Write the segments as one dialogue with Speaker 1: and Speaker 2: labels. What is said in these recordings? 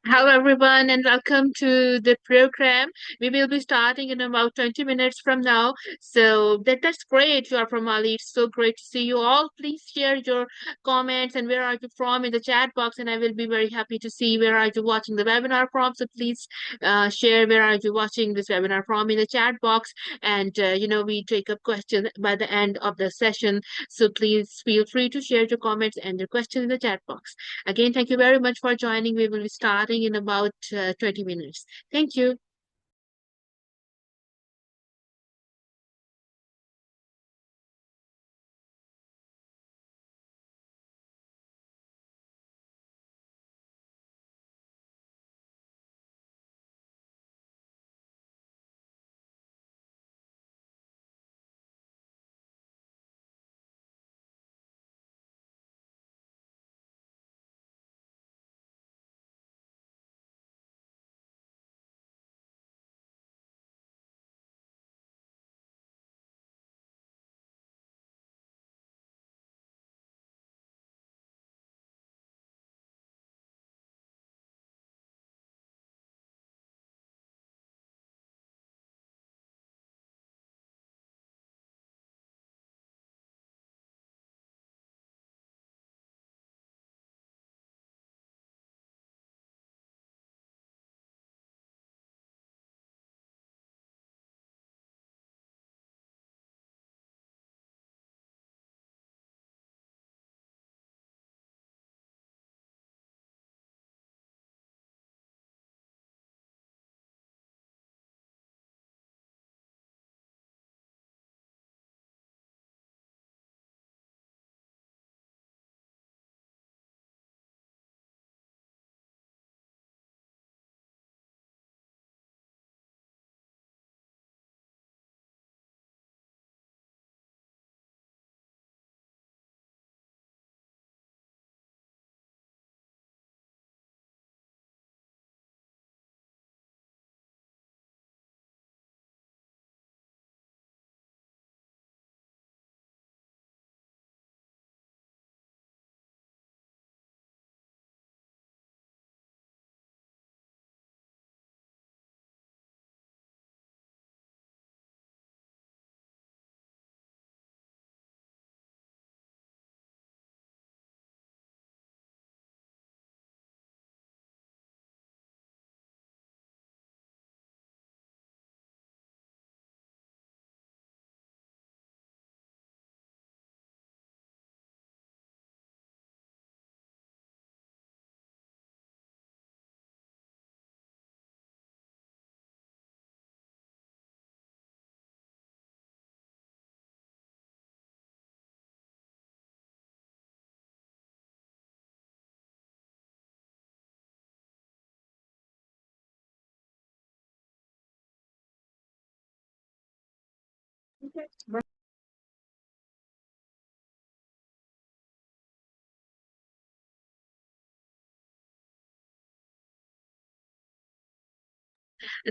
Speaker 1: Hello, everyone, and welcome to the program. We will be starting in about 20 minutes from now. So that's great. You are from Mali. It's so great to see you all. Please share your comments and where are you from in the chat box, and I will be very happy to see where are you watching the webinar from. So please share where are you watching this webinar from in the chat box. And we take up questions by the end of the session. So please feel free to share your comments and your questions in the chat box. Again, thank you very much for joining. We will be starting in about 20 minutes. Thank you.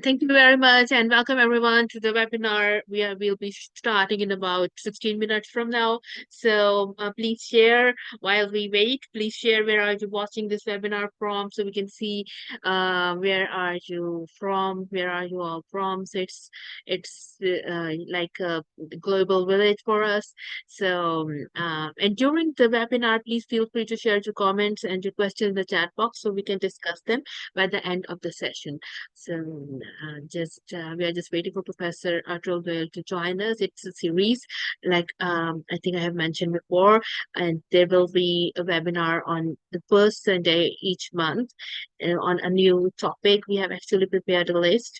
Speaker 1: Thank you very much and welcome everyone to the webinar. We'll be starting in about 16 minutes from now. So please share while we wait. Please share where are you watching this webinar from so we can see where are you from, where are you all from. So it's like a global village for us. So and during the webinar, please feel free to share your comments and your questions in the chat box so we can discuss them by the end of the session. So just we are just waiting for Professor Atul to join us. It's a series, like I think I have mentioned before, and there will be a webinar on the first Sunday each month on a new topic. We have actually prepared a list.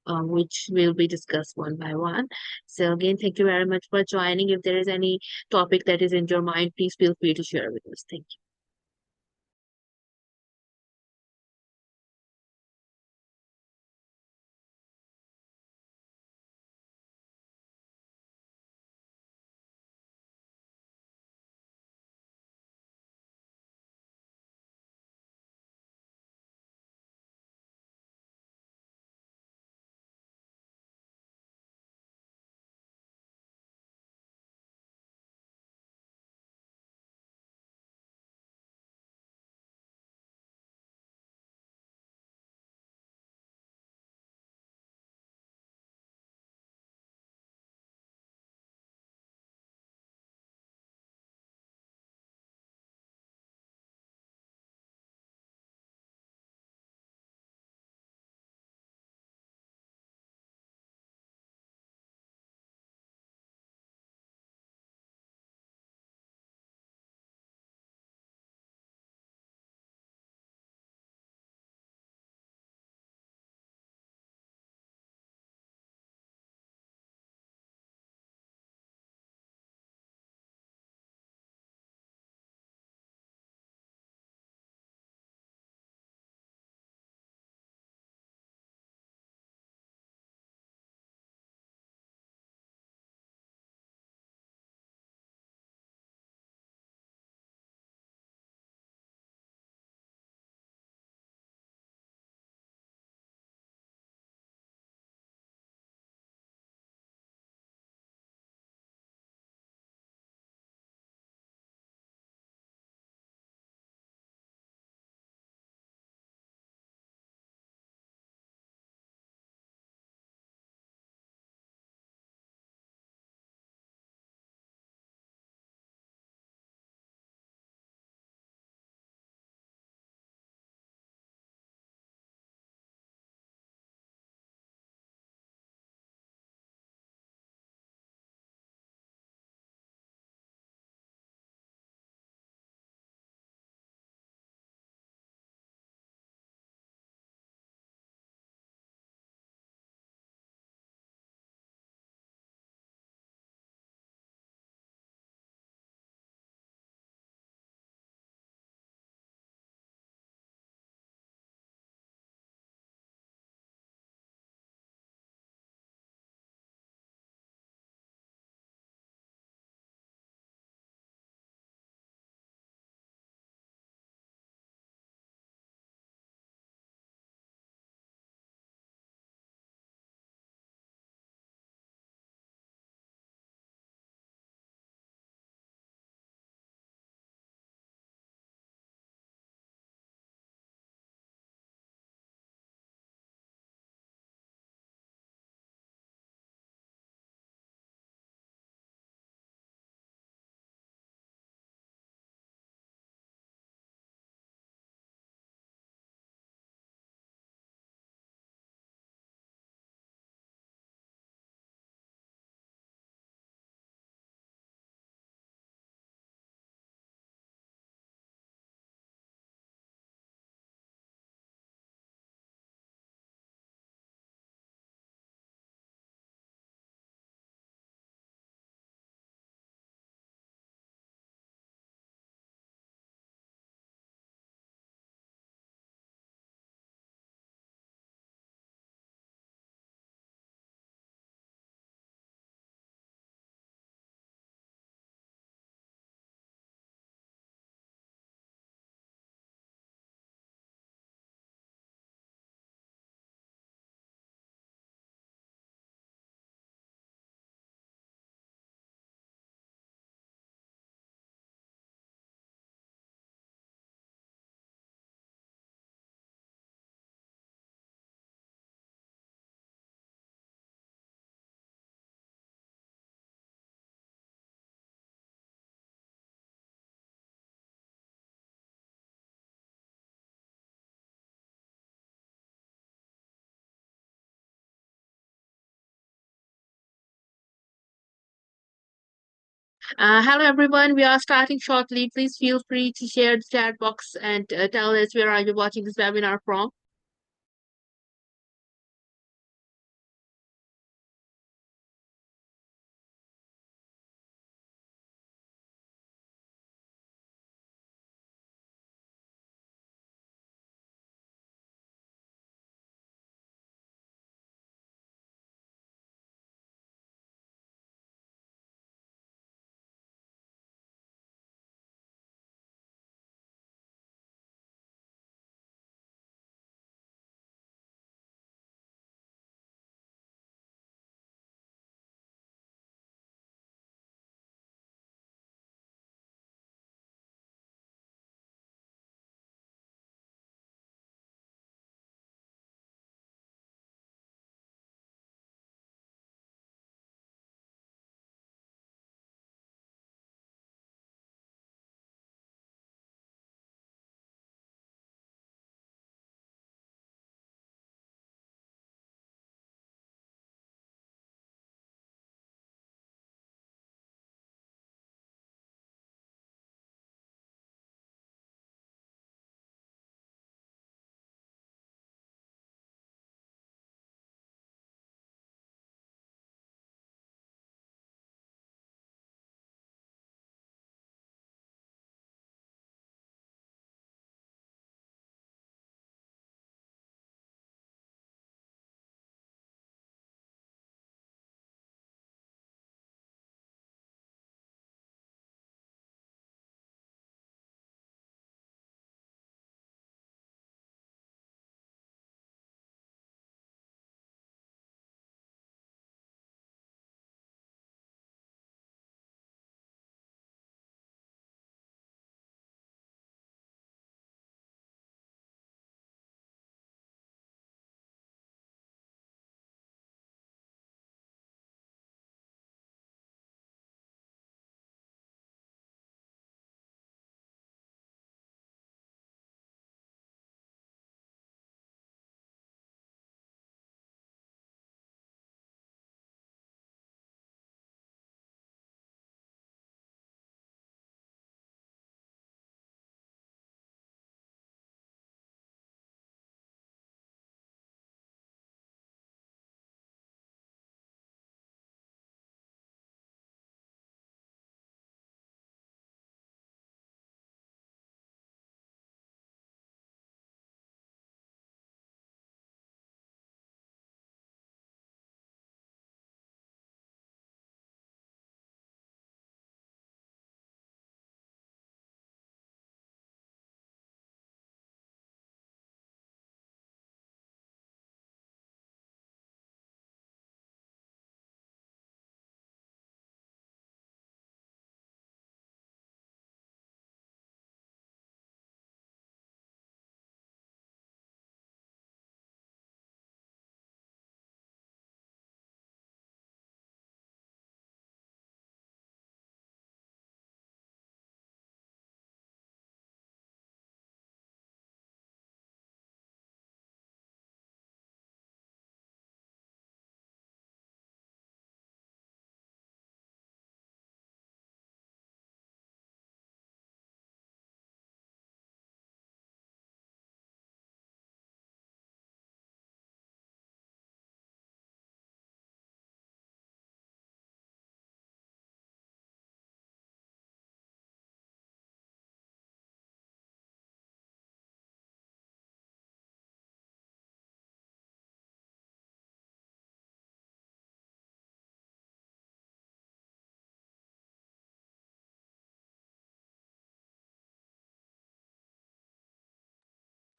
Speaker 1: Which will be discussed one by one. So again, thank you very much for joining. If there is any topic that is in your mind, please feel free to share with us. Thank you. Hello everyone, we are starting shortly. Please feel free to share the chat box and tell us where are you watching this webinar from.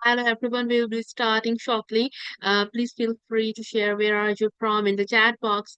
Speaker 1: Hello everyone, we will be starting shortly. Please feel free to share where are you from in the chat box.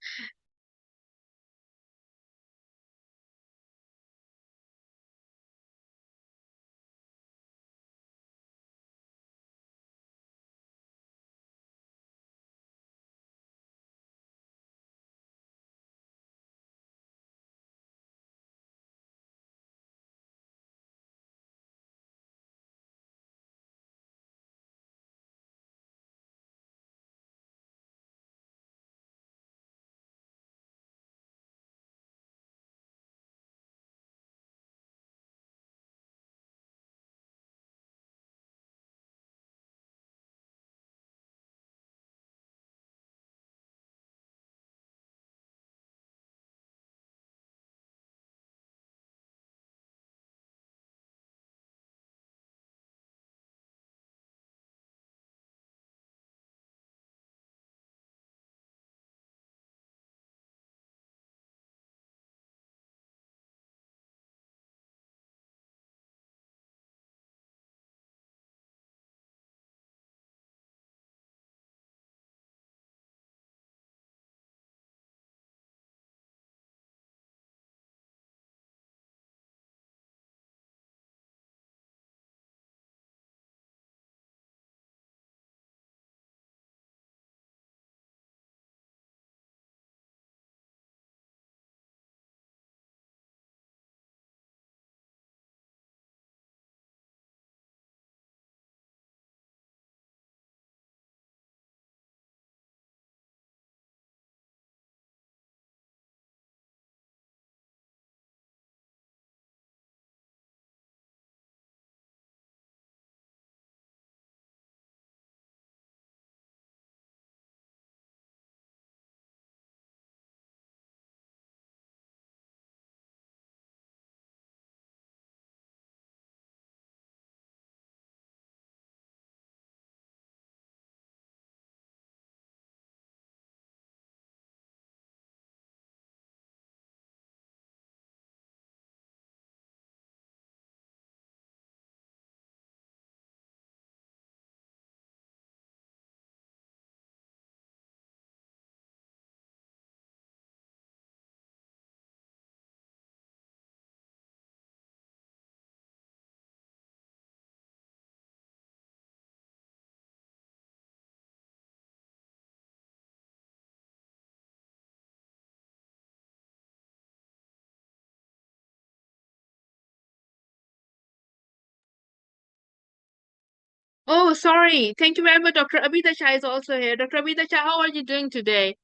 Speaker 1: Oh, sorry. Thank you very much. Dr. Abida Shah is also here. Dr. Abida Shah, how are you doing today?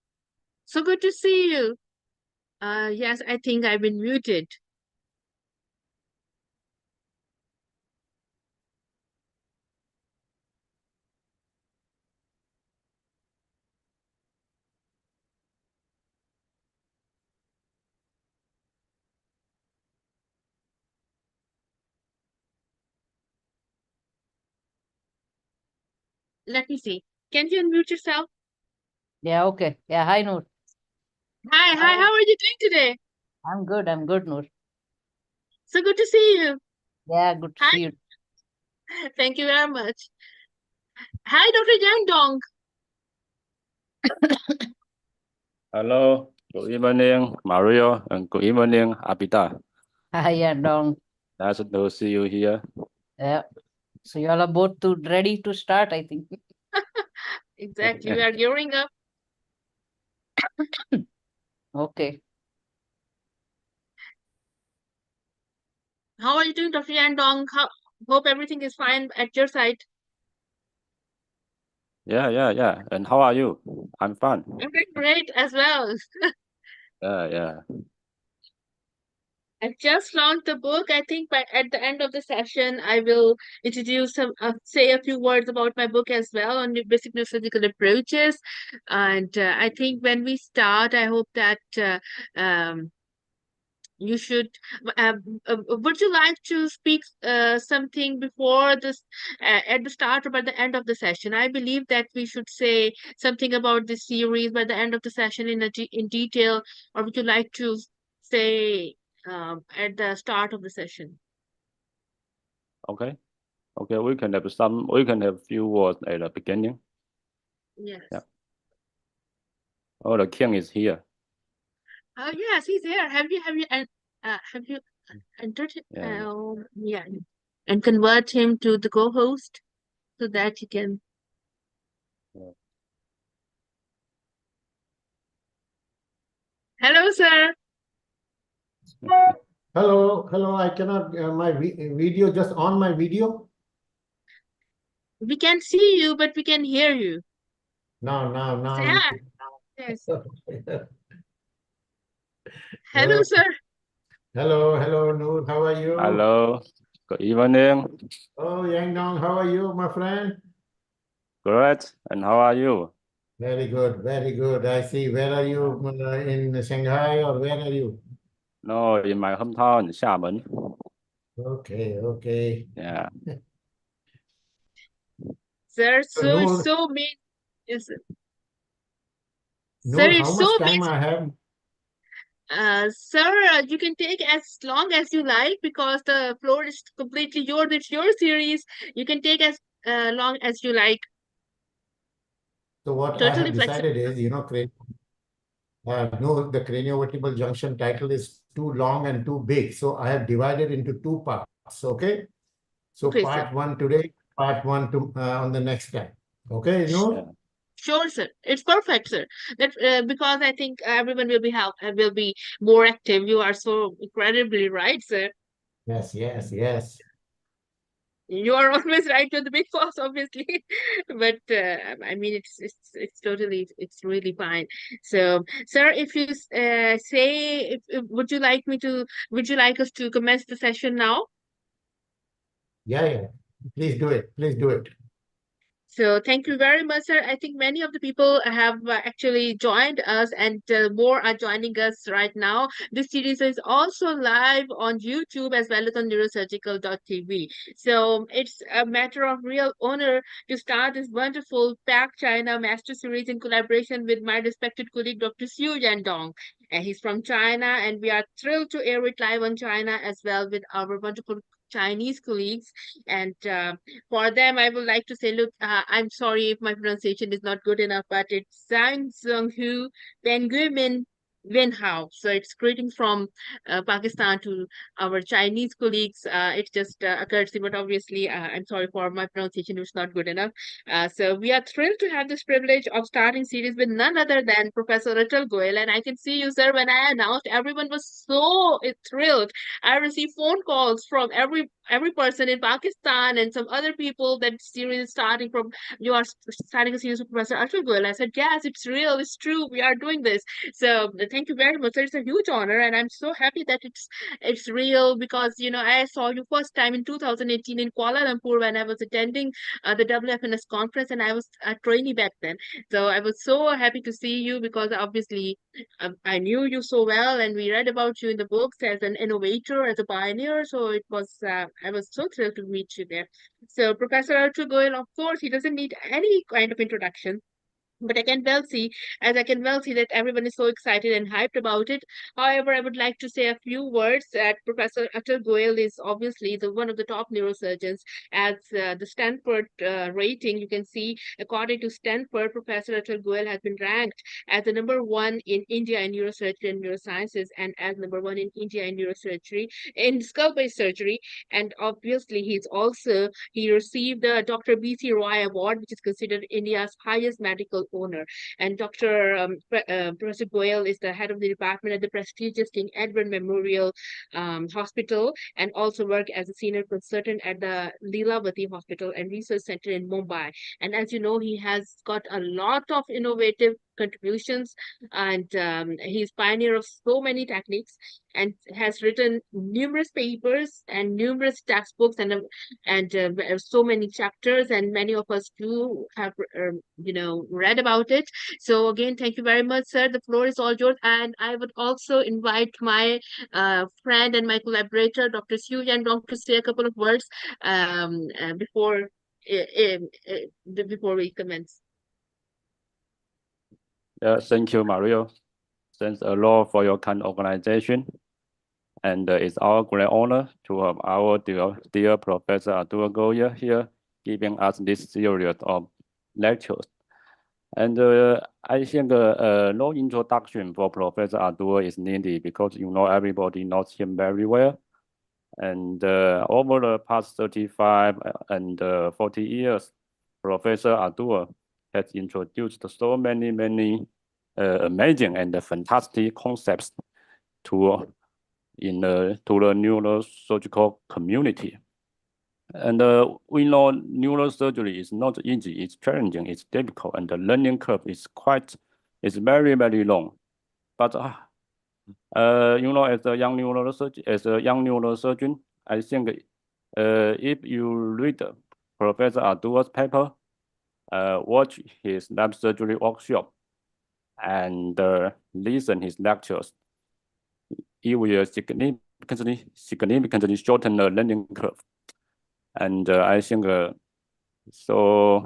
Speaker 1: So good to see you. Yes, I think I've been muted. Let me see. Can you unmute yourself?
Speaker 2: Yeah, okay. Yeah, hi, Noor.
Speaker 1: Hi, hi.
Speaker 2: Hi.
Speaker 1: How are you doing today?
Speaker 2: I'm good, Noor.
Speaker 1: So good to see you.
Speaker 2: Yeah, good to
Speaker 1: Hi.
Speaker 2: see you.
Speaker 1: Thank you very much. Hi, Dr. Yang Dong.
Speaker 3: Hello, good evening, Mario, and good evening, Abida.
Speaker 2: Hi, yeah, Dong.
Speaker 3: Nice to see you here.
Speaker 2: Yeah. So you all are both ready to start, I think.
Speaker 1: Exactly. We are gearing up.
Speaker 2: Okay.
Speaker 1: How are you doing, Dr. Yang Dong? Hope everything is fine at your side.
Speaker 3: Yeah. And how are you? I'm fine.
Speaker 1: I'm doing great as well.
Speaker 3: Yeah.
Speaker 1: I just launched the book. I think by at the end of the session, I will introduce say a few words about my book as well on the basic neurosurgical approaches. And I think when we start, I hope that you should. Uh, would you like to speak something before this, at the start or by the end of the session? I believe that we should say something about this series by the end of the session in detail, or would you like to say at the start of the session?
Speaker 3: Okay. Okay, we can have few words at the beginning. Yeah.
Speaker 1: Yes.
Speaker 3: Oh, the king is here.
Speaker 1: Yes, he's here. Have you entered him?
Speaker 3: Yeah.
Speaker 1: Yeah, and convert him to the co-host so that he can.
Speaker 3: Yeah.
Speaker 1: Hello, sir.
Speaker 4: Hello. I cannot. Video just on my video.
Speaker 1: We can see you, but we can hear you.
Speaker 4: Now.
Speaker 1: Yeah. Yes. Hello,
Speaker 4: Oh,
Speaker 1: sir.
Speaker 4: hello, Noor. How are you?
Speaker 3: Hello. Good evening.
Speaker 4: Oh, Yang Dong, how are you, my friend?
Speaker 3: Great. And how are you?
Speaker 4: Very good, very good. I see. Where are you? In Shanghai or where are you?
Speaker 3: No, in my hometown, Xiamen.
Speaker 4: Okay.
Speaker 3: Yeah.
Speaker 1: Sir,
Speaker 4: So
Speaker 1: so it's
Speaker 4: Noor,
Speaker 1: so mean. Is Sir,
Speaker 4: Noor, how
Speaker 1: it's so
Speaker 4: much time
Speaker 1: amazing.
Speaker 4: I have?
Speaker 1: Sir, you can take as long as you like because the floor is completely yours. It's your series. You can take as long as you like.
Speaker 4: So what I
Speaker 1: Totally
Speaker 4: have
Speaker 1: flexible.
Speaker 4: decided is, no, the craniovertebral junction title is too long and too big. So I have divided into two parts. Okay. So
Speaker 1: Okay, sir.
Speaker 4: part one today, part one on the next time. Okay,
Speaker 3: Yeah.
Speaker 4: no?
Speaker 1: Sure, sir. It's perfect, sir. That because I think everyone will be more active. You are so incredibly right, sir.
Speaker 4: Yes.
Speaker 1: You are always right with the big boss, obviously, but I mean, it's totally it's really fine. So, sir, if you say, would you like would you like us to commence the session now?
Speaker 4: Yeah. Please do it. Please do it.
Speaker 1: So thank you very much, sir. I think many of the people have actually joined us, and more are joining us right now. This series is also live on YouTube as well as on neurosurgical.tv. So it's a matter of real honor to start this wonderful Pak-China master series in collaboration with my respected colleague, Dr. Xu Yandong. And he's from China, and we are thrilled to air it live on China as well with our wonderful Chinese colleagues. And for them, I would like to say, look, I'm sorry if my pronunciation is not good enough, but it's Zhang Zhenghu Benguimin Wenhao. So it's greetings from Pakistan to our Chinese colleagues. It's just a courtesy, but obviously, I'm sorry for my pronunciation, it's not good enough. So we are thrilled to have this privilege of starting series with none other than Professor Goel. And I can see you, sir, when I announced, everyone was so thrilled. I received phone calls from every person in Pakistan and some other people that series is starting from, you are starting a series with Professor Goel. I said, yes, it's real, it's true, we are doing this. So thank you very much, sir. It's a huge honor, and I'm so happy that it's real, because I saw you first time in 2018 in Kuala Lumpur when I was attending the WFNS conference, and I was a trainee back then. So I was so happy to see you, because obviously I knew you so well, and we read about you in the books as an innovator, as a pioneer. So I was so thrilled to meet you there. So Professor Goel, of course, he doesn't need any kind of introduction. But I can well see that everyone is so excited and hyped about it. However, I would like to say a few words that Professor Atul Goel is obviously one of the top neurosurgeons. As the Stanford rating, you can see, according to Stanford, Professor Atul Goel has been ranked as the number one in India in neurosurgery and neurosciences, and as number one in India in neurosurgery, in skull-based surgery. And obviously, he received the Dr. B.C. Roy Award, which is considered India's highest medical honor. And Professor Goel is the head of the department at the prestigious King Edward Memorial Hospital, and also worked as a senior consultant at the Leelavati Hospital and Research Center in Mumbai. And as you know, he has got a lot of innovative contributions, and he's pioneer of so many techniques, and has written numerous papers and numerous textbooks, and so many chapters, and many of us do have read about it. So again, thank you very much, sir. The floor is all yours, and I would also invite my friend and my collaborator, Dr. Xu Yandong, to say a couple of words before we commence.
Speaker 3: Thank you, Mario. Thanks a lot for your kind organization. And it's our great honor to have our dear Professor Atul Goel here giving us this series of lectures. And I think no introduction for Professor Atul is needed, because everybody knows him very well. And over the past 35 and 40 years, Professor Atul has introduced so many amazing and fantastic concepts to the neurosurgical community. And we know neurosurgery is not easy, it's challenging, it's difficult, and the learning curve is very, very long. But as a young neurosurgeon, I think if you read Professor Atul's paper, watch his lab surgery workshop, and listen his lectures, it will significantly shorten the learning curve. And I think so.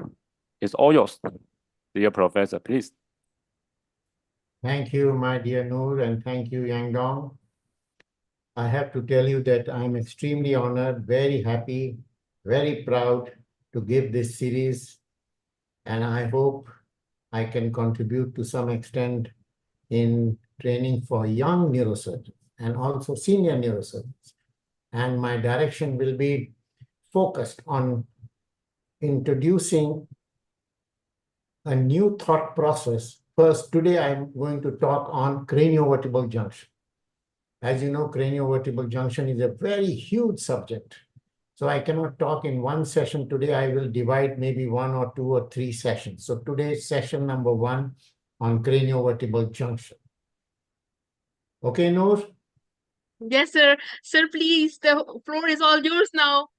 Speaker 3: It's all yours, dear Professor. Please.
Speaker 4: Thank you, my dear Noor, and thank you, Yang Dong. I have to tell you that I'm extremely honored, very happy, very proud to give this series, and I hope I can contribute to some extent in training for young neurosurgeons and also senior neurosurgeons. And my direction will be focused on introducing a new thought process. First, today I'm going to talk on craniovertebral junction. As you know, craniovertebral junction is a very huge subject. So I cannot talk in one session today. I will divide maybe 1 or 2 or 3 sessions. So today's session number 1 on craniovertebral junction. Okay, Noor?
Speaker 1: Yes, sir. Sir, please, the floor is all yours now.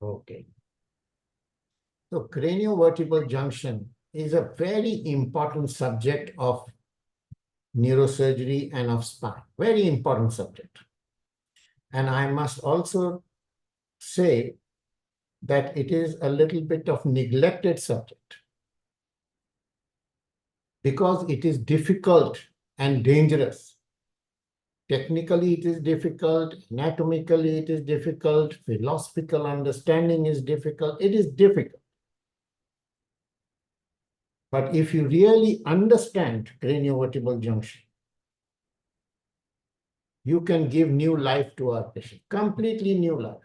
Speaker 4: Okay. So craniovertebral junction is a very important subject of neurosurgery and of spine. Very important subject. And I must also say that it is a little bit of neglected subject because it is difficult and dangerous. Technically, it is difficult. Anatomically, it is difficult. Philosophical understanding is difficult. It is difficult. But if you really understand craniovertebral junction, you can give new life to our patient, completely new life.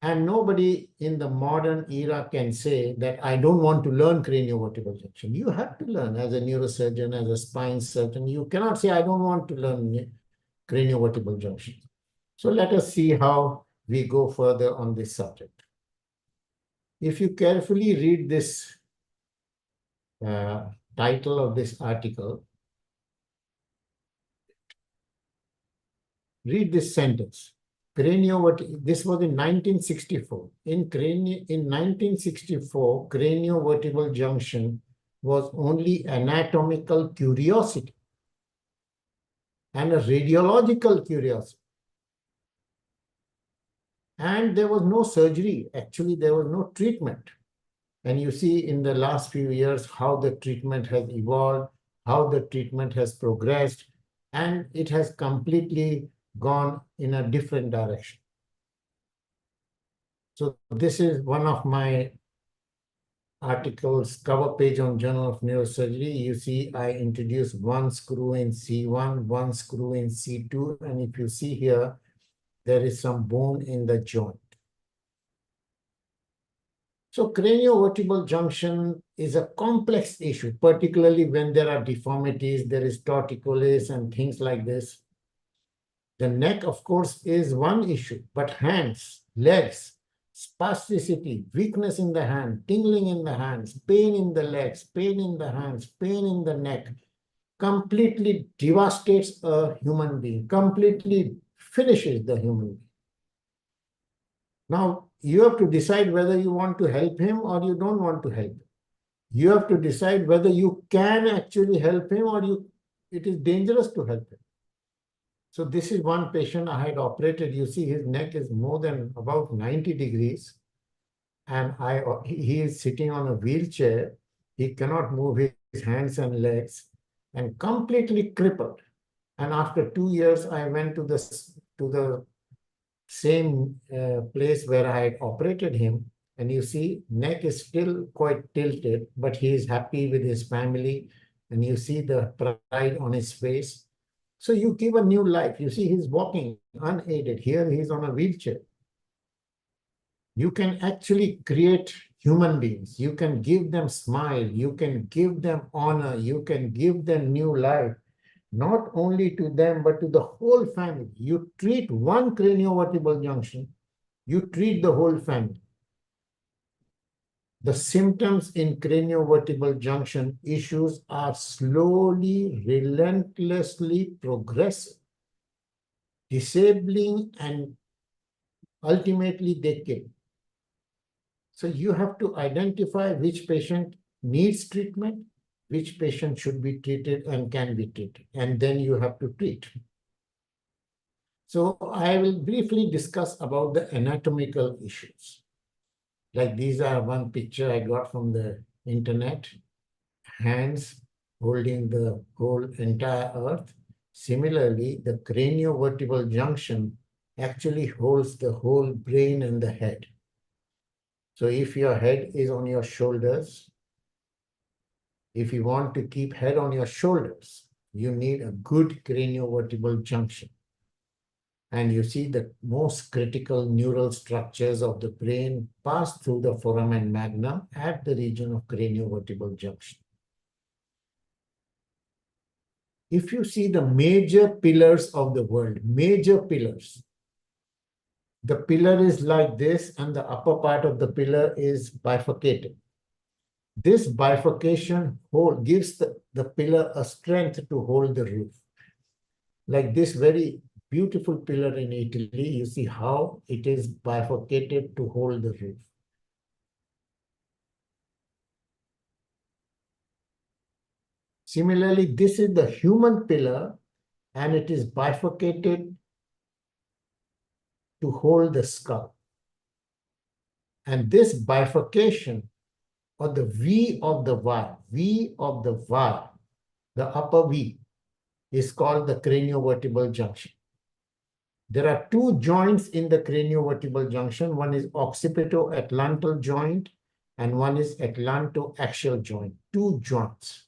Speaker 4: And nobody in the modern era can say that I don't want to learn craniovertebral junction. You have to learn as a neurosurgeon, as a spine surgeon. You cannot say I don't want to learn craniovertebral junction. So let us see how we go further on this subject. If you carefully read this title of this article, read this sentence. This was in 1964. In 1964, craniovertebral junction was only anatomical curiosity and a radiological curiosity. And there was no surgery. Actually, there was no treatment. And you see in the last few years how the treatment has evolved, how the treatment has progressed, and it has completely gone in a different direction. So this is one of my articles, cover page on Journal of Neurosurgery. You see I introduce one screw in C1, one screw in C2, and if you see here, there is some bone in the joint. So craniovertebral junction is a complex issue, particularly when there are deformities, there is torticollis and things like this. The neck, of course, is one issue, but hands, legs, spasticity, weakness in the hand, tingling in the hands, pain in the legs, pain in the hands, pain in the neck, completely devastates a human being, completely finishes the human being. Now, you have to decide whether you want to help him or you don't want to help him. You have to decide whether you can actually help him or it is dangerous to help him. So this is one patient I had operated. You see his neck is more than about 90 degrees. And he is sitting on a wheelchair. He cannot move his hands and legs and completely crippled. And after 2 years, I went to the same place where I had operated him. And you see, neck is still quite tilted, but he is happy with his family. And you see the pride on his face. So you give a new life. You see, he's walking unaided. Here he's on a wheelchair. You can actually create human beings. You can give them smile. You can give them honor. You can give them new life. Not only to them, but to the whole family. You treat one craniovertebral junction, you treat the whole family. The symptoms in craniovertebral junction issues are slowly, relentlessly progressive, disabling, and ultimately they kill. So you have to identify which patient needs treatment, which patient should be treated and can be treated, and then you have to treat. So I will briefly discuss about the anatomical issues. Like these are one picture I got from the internet. Hands holding the whole entire earth. Similarly, the craniovertebral junction actually holds the whole brain and the head. So if your head is on your shoulders, if you want to keep head on your shoulders, you need a good craniovertebral junction. And you see the most critical neural structures of the brain pass through the foramen magnum at the region of craniovertebral junction. If you see the major pillars of the world, major pillars, the pillar is like this and the upper part of the pillar is bifurcated. This bifurcation gives the pillar a strength to hold the roof. Like this very beautiful pillar in Italy, you see how it is bifurcated to hold the roof. Similarly, this is the human pillar and it is bifurcated to hold the skull. And this bifurcation, or the V of the Y, the upper V, is called the craniovertebral junction. There are two joints in the craniovertebral junction. One is occipito-atlantal joint and one is atlanto-axial joint, two joints.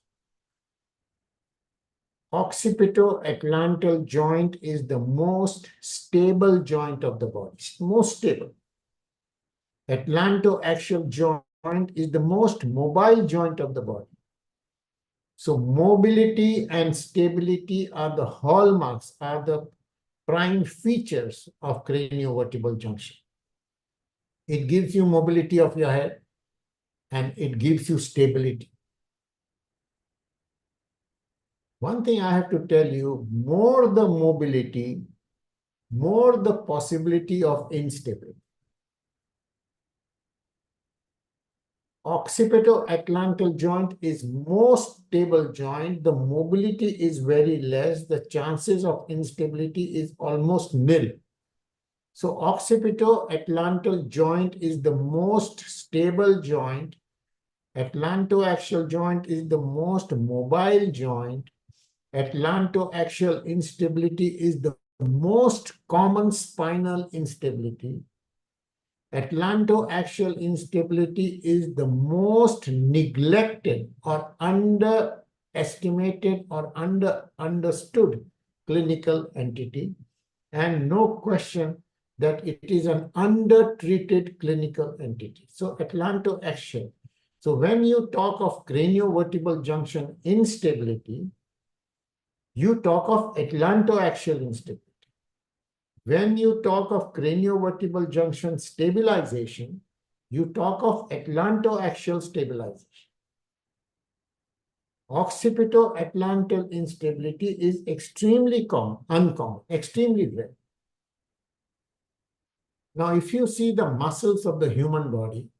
Speaker 4: Occipito-atlantal joint is the most stable joint of the body, most stable. Atlantoaxial joint is the most mobile joint of the body. So mobility and stability are the hallmarks, are the prime features of craniovertebral junction. It gives you mobility of your head and it gives you stability. One thing I have to tell you, more the mobility, more the possibility of instability. Occipito-atlantal joint is most stable joint. The mobility is very less. The chances of instability is almost nil. So occipito-atlantal joint is the most stable joint. Atlantoaxial joint is the most mobile joint. Atlantoaxial instability is the most common spinal instability. Atlantoaxial instability is the most neglected or underestimated or understood clinical entity. And no question that it is an undertreated clinical entity. So atlantoaxial. So when you talk of craniovertebral junction instability, you talk of atlantoaxial instability. When you talk of craniovertebral junction stabilization, you talk of atlantoaxial stabilization. Occipito-atlantal instability is extremely uncommon, extremely rare. Now, if you see the muscles of the human body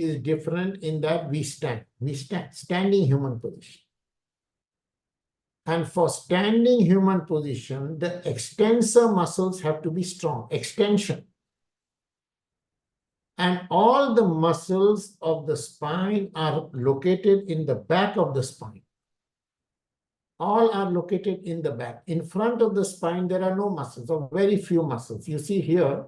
Speaker 4: is different in that we stand, standing human position. And for standing human position, the extensor muscles have to be strong, extension. And all the muscles of the spine are located in the back of the spine. All are located in the back. In front of the spine, there are no muscles or very few muscles. You see here,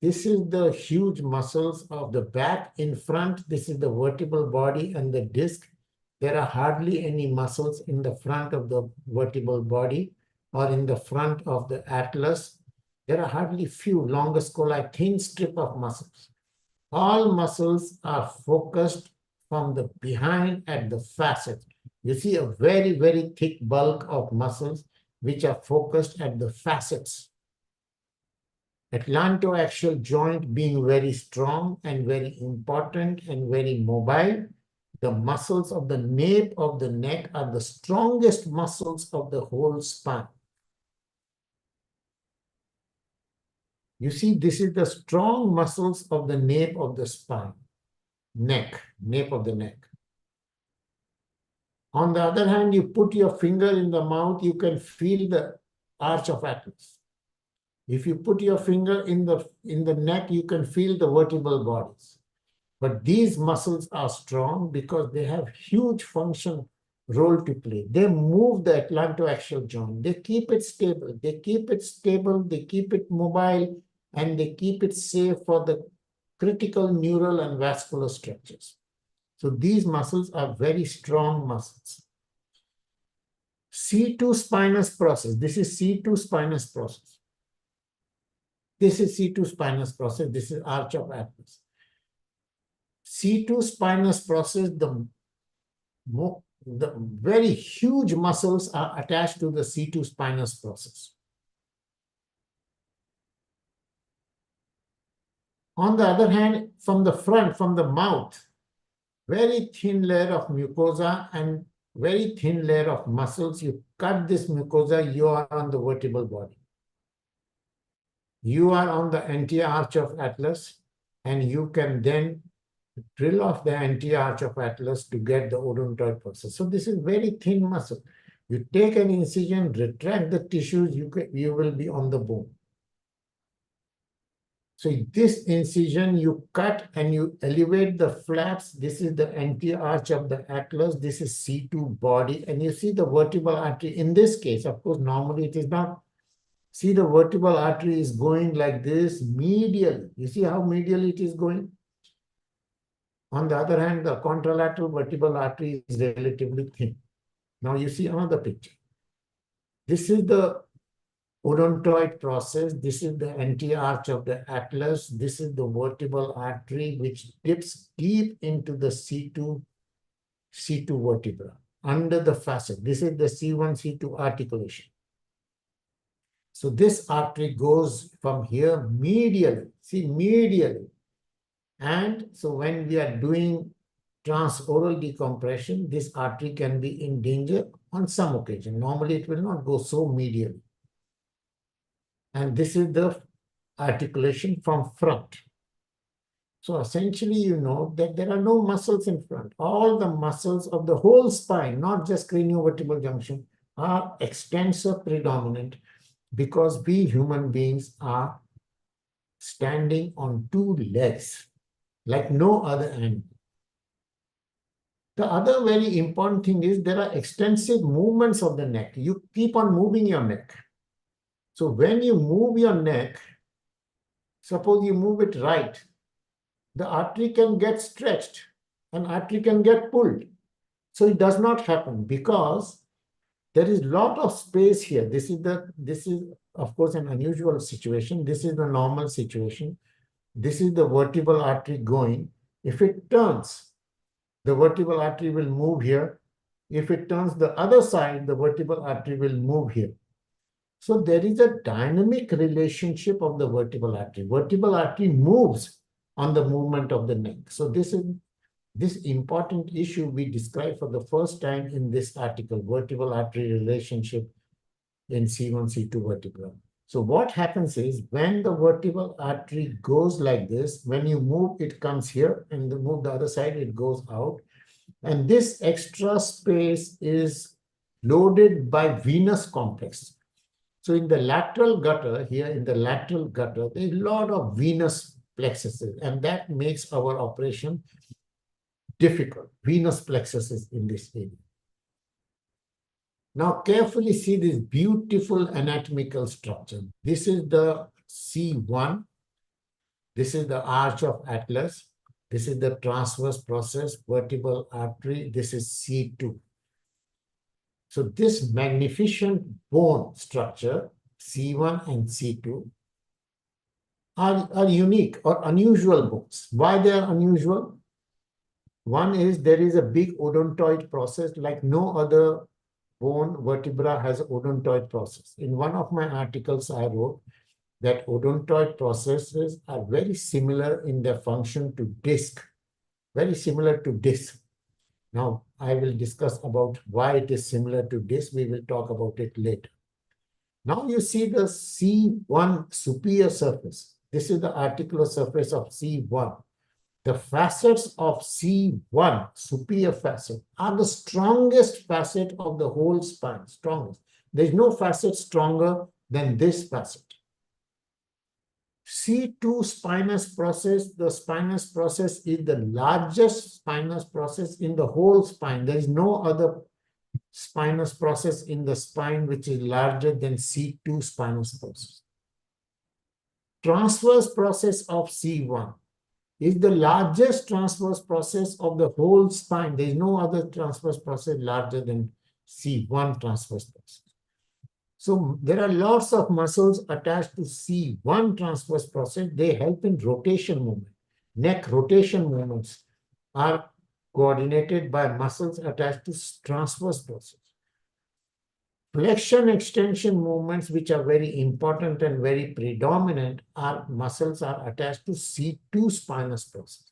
Speaker 4: this is the huge muscles of the back. In front, this is the vertebral body and the disc. There are hardly any muscles in the front of the vertebral body or in the front of the atlas. There are hardly few longus colli, thin strip of muscles. All muscles are focused from the behind at the facet. You see a very, very thick bulk of muscles which are focused at the facets. Atlantoaxial joint being very strong and very important and very mobile. The muscles of the nape of the neck are the strongest muscles of the whole spine. You see, this is the strong muscles of the nape of the spine, nape of the neck. On the other hand, you put your finger in the mouth, you can feel the arch of atlas. If you put your finger in the neck, you can feel the vertebral bodies. But these muscles are strong because they have huge function role to play. They move the atlantoaxial joint. They keep it stable. They keep it stable. They keep it mobile, and they keep it safe for the critical neural and vascular structures. So these muscles are very strong muscles. C2 spinous process. This is C2 spinous process. This is C2 spinous process. This is arch of atlas. C2 spinous process, the very huge muscles are attached to the C2 spinous process. On the other hand, from the front, from the mouth, very thin layer of mucosa and very thin layer of muscles. You cut this mucosa, you are on the vertebral body. You are on the anterior arch of atlas, and you can then drill off the anterior arch of atlas to get the odontoid process. So this is very thin muscle. You take an incision, retract the tissues, you will be on the bone. So this incision, you cut and you elevate the flaps. This is the anterior arch of the atlas. This is C2 body. And you see the vertebral artery. In this case, of course, normally it is not. See, the vertebral artery is going like this medially. You see how medially it is going? On the other hand, the contralateral vertebral artery is relatively thin. Now you see another picture. This is the odontoid process. This is the anti-arch of the atlas. This is the vertebral artery which dips deep into the C2 vertebra under the facet. This is the C1, C2 articulation. So this artery goes from here medially, see, medially. And so when we are doing transoral decompression, this artery can be in danger on some occasion. Normally, it will not go so medially. And this is the articulation from front. So essentially, you know that there are no muscles in front. All the muscles of the whole spine, not just craniovertebral junction, are extensor predominant because we human beings are standing on two legs like no other animal. The other very important thing is there are extensive movements of the neck. You keep on moving your neck. So when you move your neck, suppose you move it right, the artery can get stretched and artery can get pulled. So it does not happen because there is a lot of space here. This is of course an unusual situation. This is the normal situation. This is the vertebral artery going. If it turns, the vertebral artery will move here. If it turns the other side, the vertebral artery will move here. So there is a dynamic relationship of the vertebral artery. Vertebral artery moves on the movement of the neck. So this important issue we described for the first time in this article, vertebral artery relationship in C1, C2 vertebra. So what happens is when the vertebral artery goes like this, when you move, it comes here, and you move the other side, it goes out. And this extra space is loaded by venous complex. So in the lateral gutter, here in the lateral gutter, there's a lot of venous plexuses, and that makes our operation difficult. Venous plexuses in this area. Now carefully see this beautiful anatomical structure. This is the C1. This is the arch of atlas. This is the transverse process, vertebral artery. This is C2. So this magnificent bone structure, C1 and C2, are unique or unusual bones. Why they are unusual? One is there is a big odontoid process like no other bone vertebra has an odontoid process. In one of my articles, I wrote that odontoid processes are very similar in their function to disc, very similar to disc. Now, I will discuss about why it is similar to disc. We will talk about it later. Now you see the C1 superior surface. This is the articular surface of C1. The facets of C1, superior facet, are the strongest facet of the whole spine, strongest. There is no facet stronger than this facet. C2 spinous process, the spinous process is the largest spinous process in the whole spine. There is no other spinous process in the spine which is larger than C2 spinous process. Transverse process of C1 is the largest transverse process of the whole spine. There is no other transverse process larger than C1 transverse process. So there are lots of muscles attached to C1 transverse process. They help in rotation movement. Neck rotation movements are coordinated by muscles attached to transverse process. Flexion extension movements, which are very important and very predominant, muscles are attached to C2 spinous process.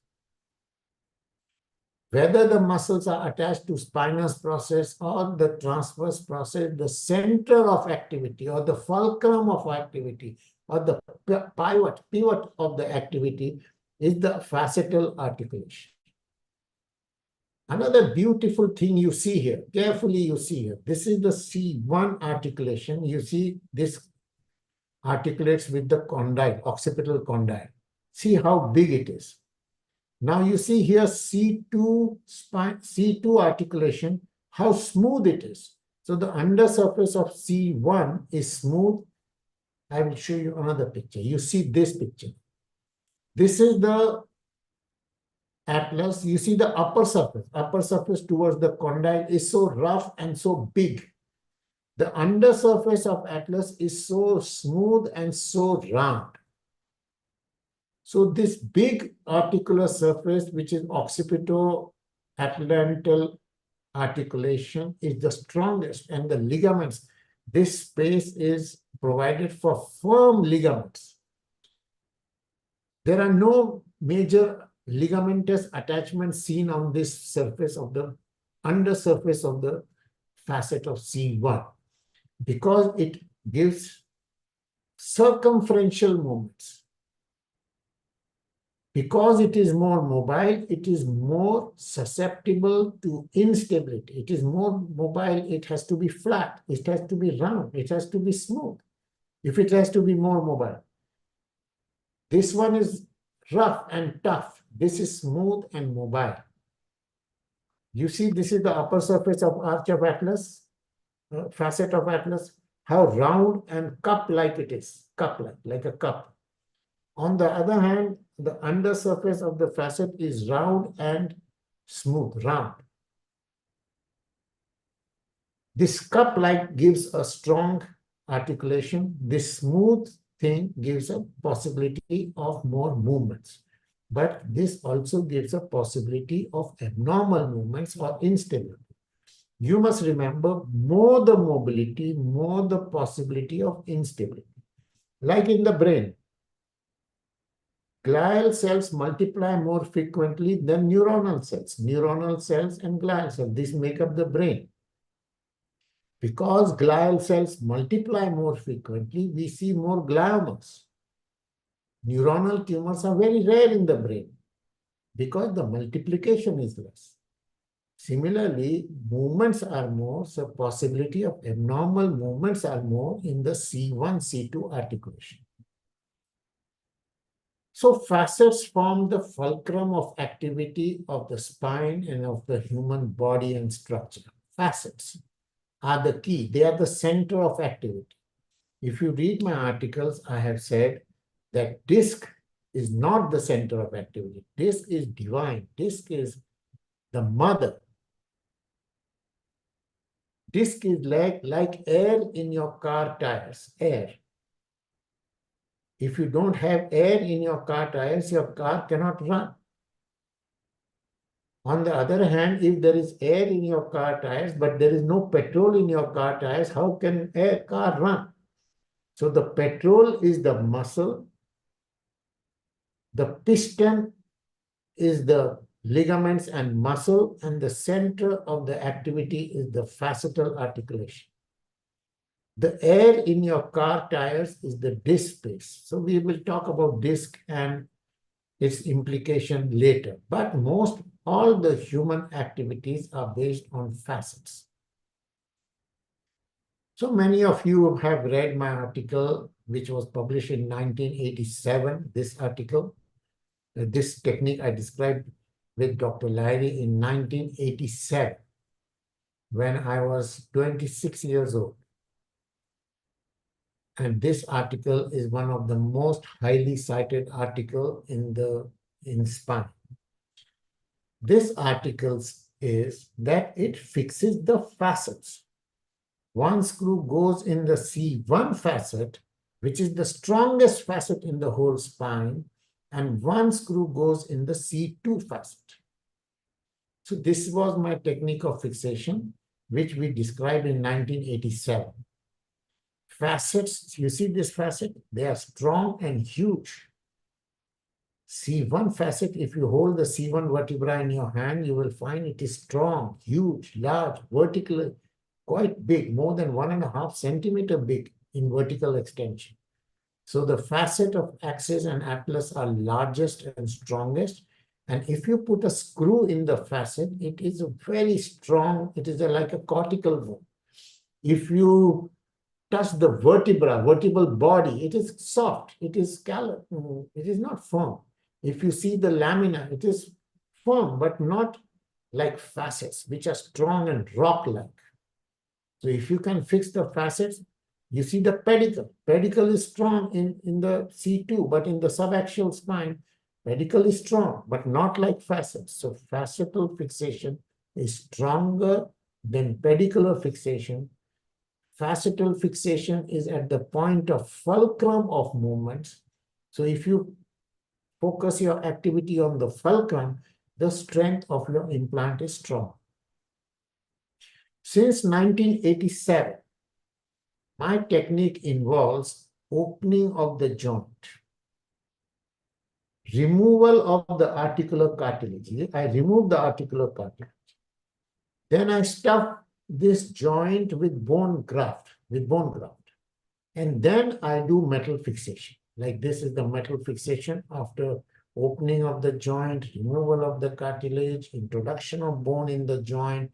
Speaker 4: Whether the muscles are attached to spinous process or the transverse process, the center of activity or the fulcrum of activity or the pivot of the activity is the facetal articulation. Another beautiful thing you see here, carefully you see here, this is the C1 articulation. You see this articulates with the condyle, occipital condyle. See how big it is. Now you see here C2 spine, C2 articulation, how smooth it is. So the undersurface of C1 is smooth. I will show you another picture. You see this picture. This is the atlas. You see the upper surface towards the condyle is so rough and so big. The undersurface of atlas is so smooth and so round. So this big articular surface, which is occipito-atlantal articulation, is the strongest, and the ligaments, this space is provided for firm ligaments. There are no major ligamentous attachments seen on this surface of the undersurface of the facet of C1, because it gives circumferential movements. Because it is more mobile, it is more susceptible to instability. It is more mobile, it has to be flat, it has to be round, it has to be smooth. If it has to be more mobile. This one is rough and tough. This is smooth and mobile. You see, this is the upper surface of arch of atlas, facet of atlas, how round and cup-like it is, cup-like, like a cup. On the other hand, the undersurface of the facet is round and smooth, round. This cup-like gives a strong articulation. This smooth thing gives a possibility of more movements. But this also gives a possibility of abnormal movements or instability. You must remember, more the mobility, more the possibility of instability. Like in the brain, glial cells multiply more frequently than neuronal cells. Neuronal cells and glial cells, this make up the brain. Because glial cells multiply more frequently, we see more gliomas. Neuronal tumors are very rare in the brain because the multiplication is less. Similarly, movements are more, so possibility of abnormal movements are more in the C1, C2 articulation. So facets form the fulcrum of activity of the spine and of the human body and structure. Facets are the key. They are the center of activity. If you read my articles, I have said that disc is not the center of activity. Disc is divine. Disc is the mother. Disc is like air in your car tires, air. If you don't have air in your car tires, your car cannot run. On the other hand, if there is air in your car tires, but there is no petrol in your car tires, how can a car run? So the petrol is the muscle. The piston is the ligaments and muscle, and the center of the activity is the facetal articulation. The air in your car tires is the disc space. So we will talk about disc and its implication later. But all the human activities are based on facets. So many of you have read my article, which was published in 1987, this article. This technique I described with Dr. Lyry in 1987, when I was 26 years old. And this article is one of the most highly cited articles in spine. This article is that it fixes the facets. One screw goes in the C1 facet, which is the strongest facet in the whole spine, and one screw goes in the C2 facet. So this was my technique of fixation, which we described in 1987. Facets, you see this facet? They are strong and huge. C1 facet, if you hold the C1 vertebra in your hand, you will find it is strong, huge, large, vertical, quite big, more than 1.5 centimeter big in vertical extension. So the facet of axis and atlas are largest and strongest. And if you put a screw in the facet, it is very strong. It is like a cortical bone. If you touch the vertebral body, it is soft, it is scalloped, it is not firm. If you see the lamina, it is firm, but not like facets, which are strong and rock-like. So if you can fix the facets, you see the pedicle. Pedicle is strong in the C2, but in the subaxial spine, pedicle is strong, but not like facets. So facetal fixation is stronger than pedicular fixation. facetal fixation is at the point of fulcrum of movements. So if you focus your activity on the fulcrum, the strength of your implant is strong. Since 1987, my technique involves opening of the joint, removal of the articular cartilage. I remove the articular cartilage. Then I stuff this joint with bone graft, And then I do metal fixation. Like this is the metal fixation after opening of the joint, removal of the cartilage, introduction of bone in the joint,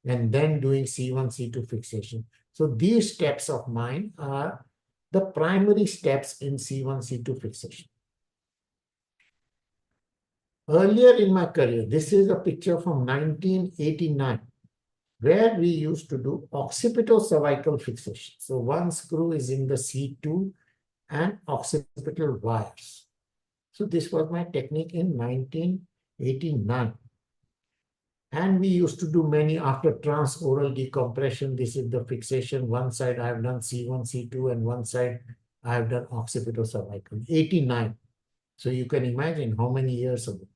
Speaker 4: and then doing C1, C2 fixation. So these steps of mine are the primary steps in C1, C2 fixation. Earlier in my career, this is a picture from 1989, where we used to do occipito-cervical fixation. So one screw is in the C2 and occipital wires. So this was my technique in 1989. And we used to do many after transoral decompression. This is the fixation. One side I have done C1, C2, and one side I have done occipito-cervical. 89. So you can imagine how many years ago.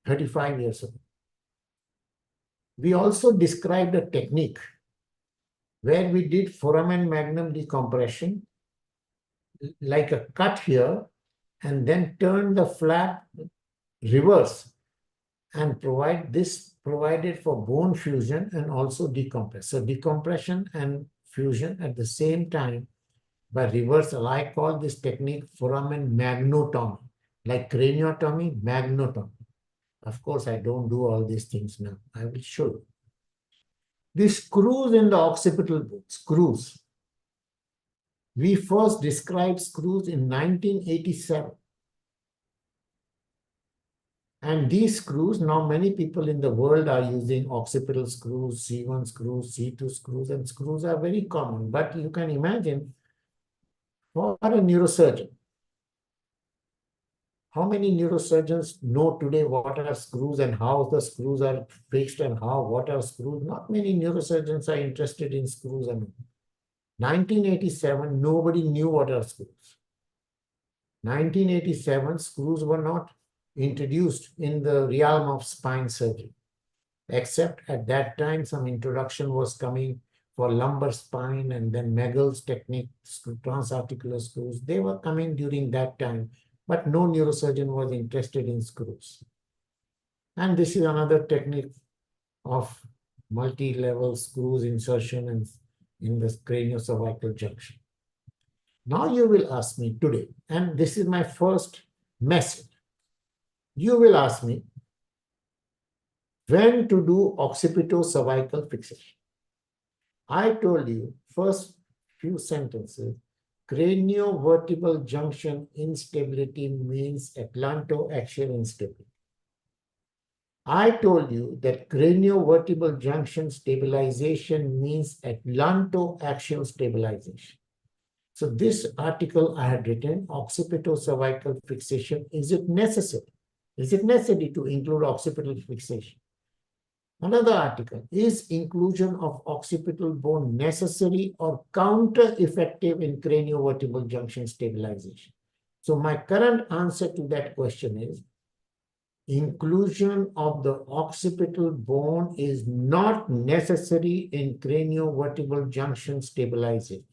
Speaker 4: 35 years ago. We also described a technique where we did foramen magnum decompression, like a cut here, and then turn the flap reverse and provided for bone fusion and also decompress. So decompression and fusion at the same time by reversal. I call this technique foramen magnotomy, like craniotomy, magnotomy. Of course, I don't do all these things now. I will show you. These screws in the occipital bone, screws. We first described screws in 1987. And these screws, now many people in the world are using occipital screws, C1 screws, C2 screws, and screws are very common. But you can imagine for a neurosurgeon, how many neurosurgeons know today what are screws and how the screws are fixed and what are screws? Not many neurosurgeons are interested in screws. 1987, nobody knew what are screws. 1987, screws were not introduced in the realm of spine surgery, except at that time some introduction was coming for lumbar spine and then Megal's technique, transarticular screws. They were coming during that time. But no neurosurgeon was interested in screws. And this is another technique of multi-level screws insertion and in the craniocervical junction. Now you will ask me today, and this is my first message. You will ask me when to do occipito-cervical fixation. I told you first few sentences. Craniovertebral junction instability means atlantoaxial instability. I told you that craniovertebral junction stabilization means atlantoaxial stabilization. So this article I had written, occipito-cervical fixation, is it necessary? Is it necessary to include occipital fixation? Another article, is inclusion of occipital bone necessary or counter-effective in craniovertebral junction stabilization? So my current answer to that question is, inclusion of the occipital bone is not necessary in craniovertebral junction stabilization.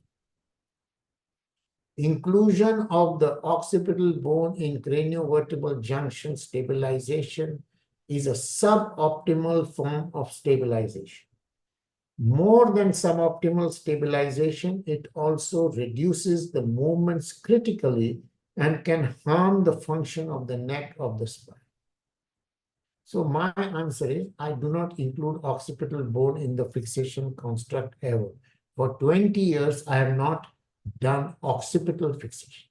Speaker 4: Inclusion of the occipital bone in craniovertebral junction stabilization is a suboptimal form of stabilization. More than suboptimal stabilization, it also reduces the movements critically and can harm the function of the neck of the spine. So my answer is, I do not include occipital bone in the fixation construct ever. For 20 years, I have not done occipital fixation.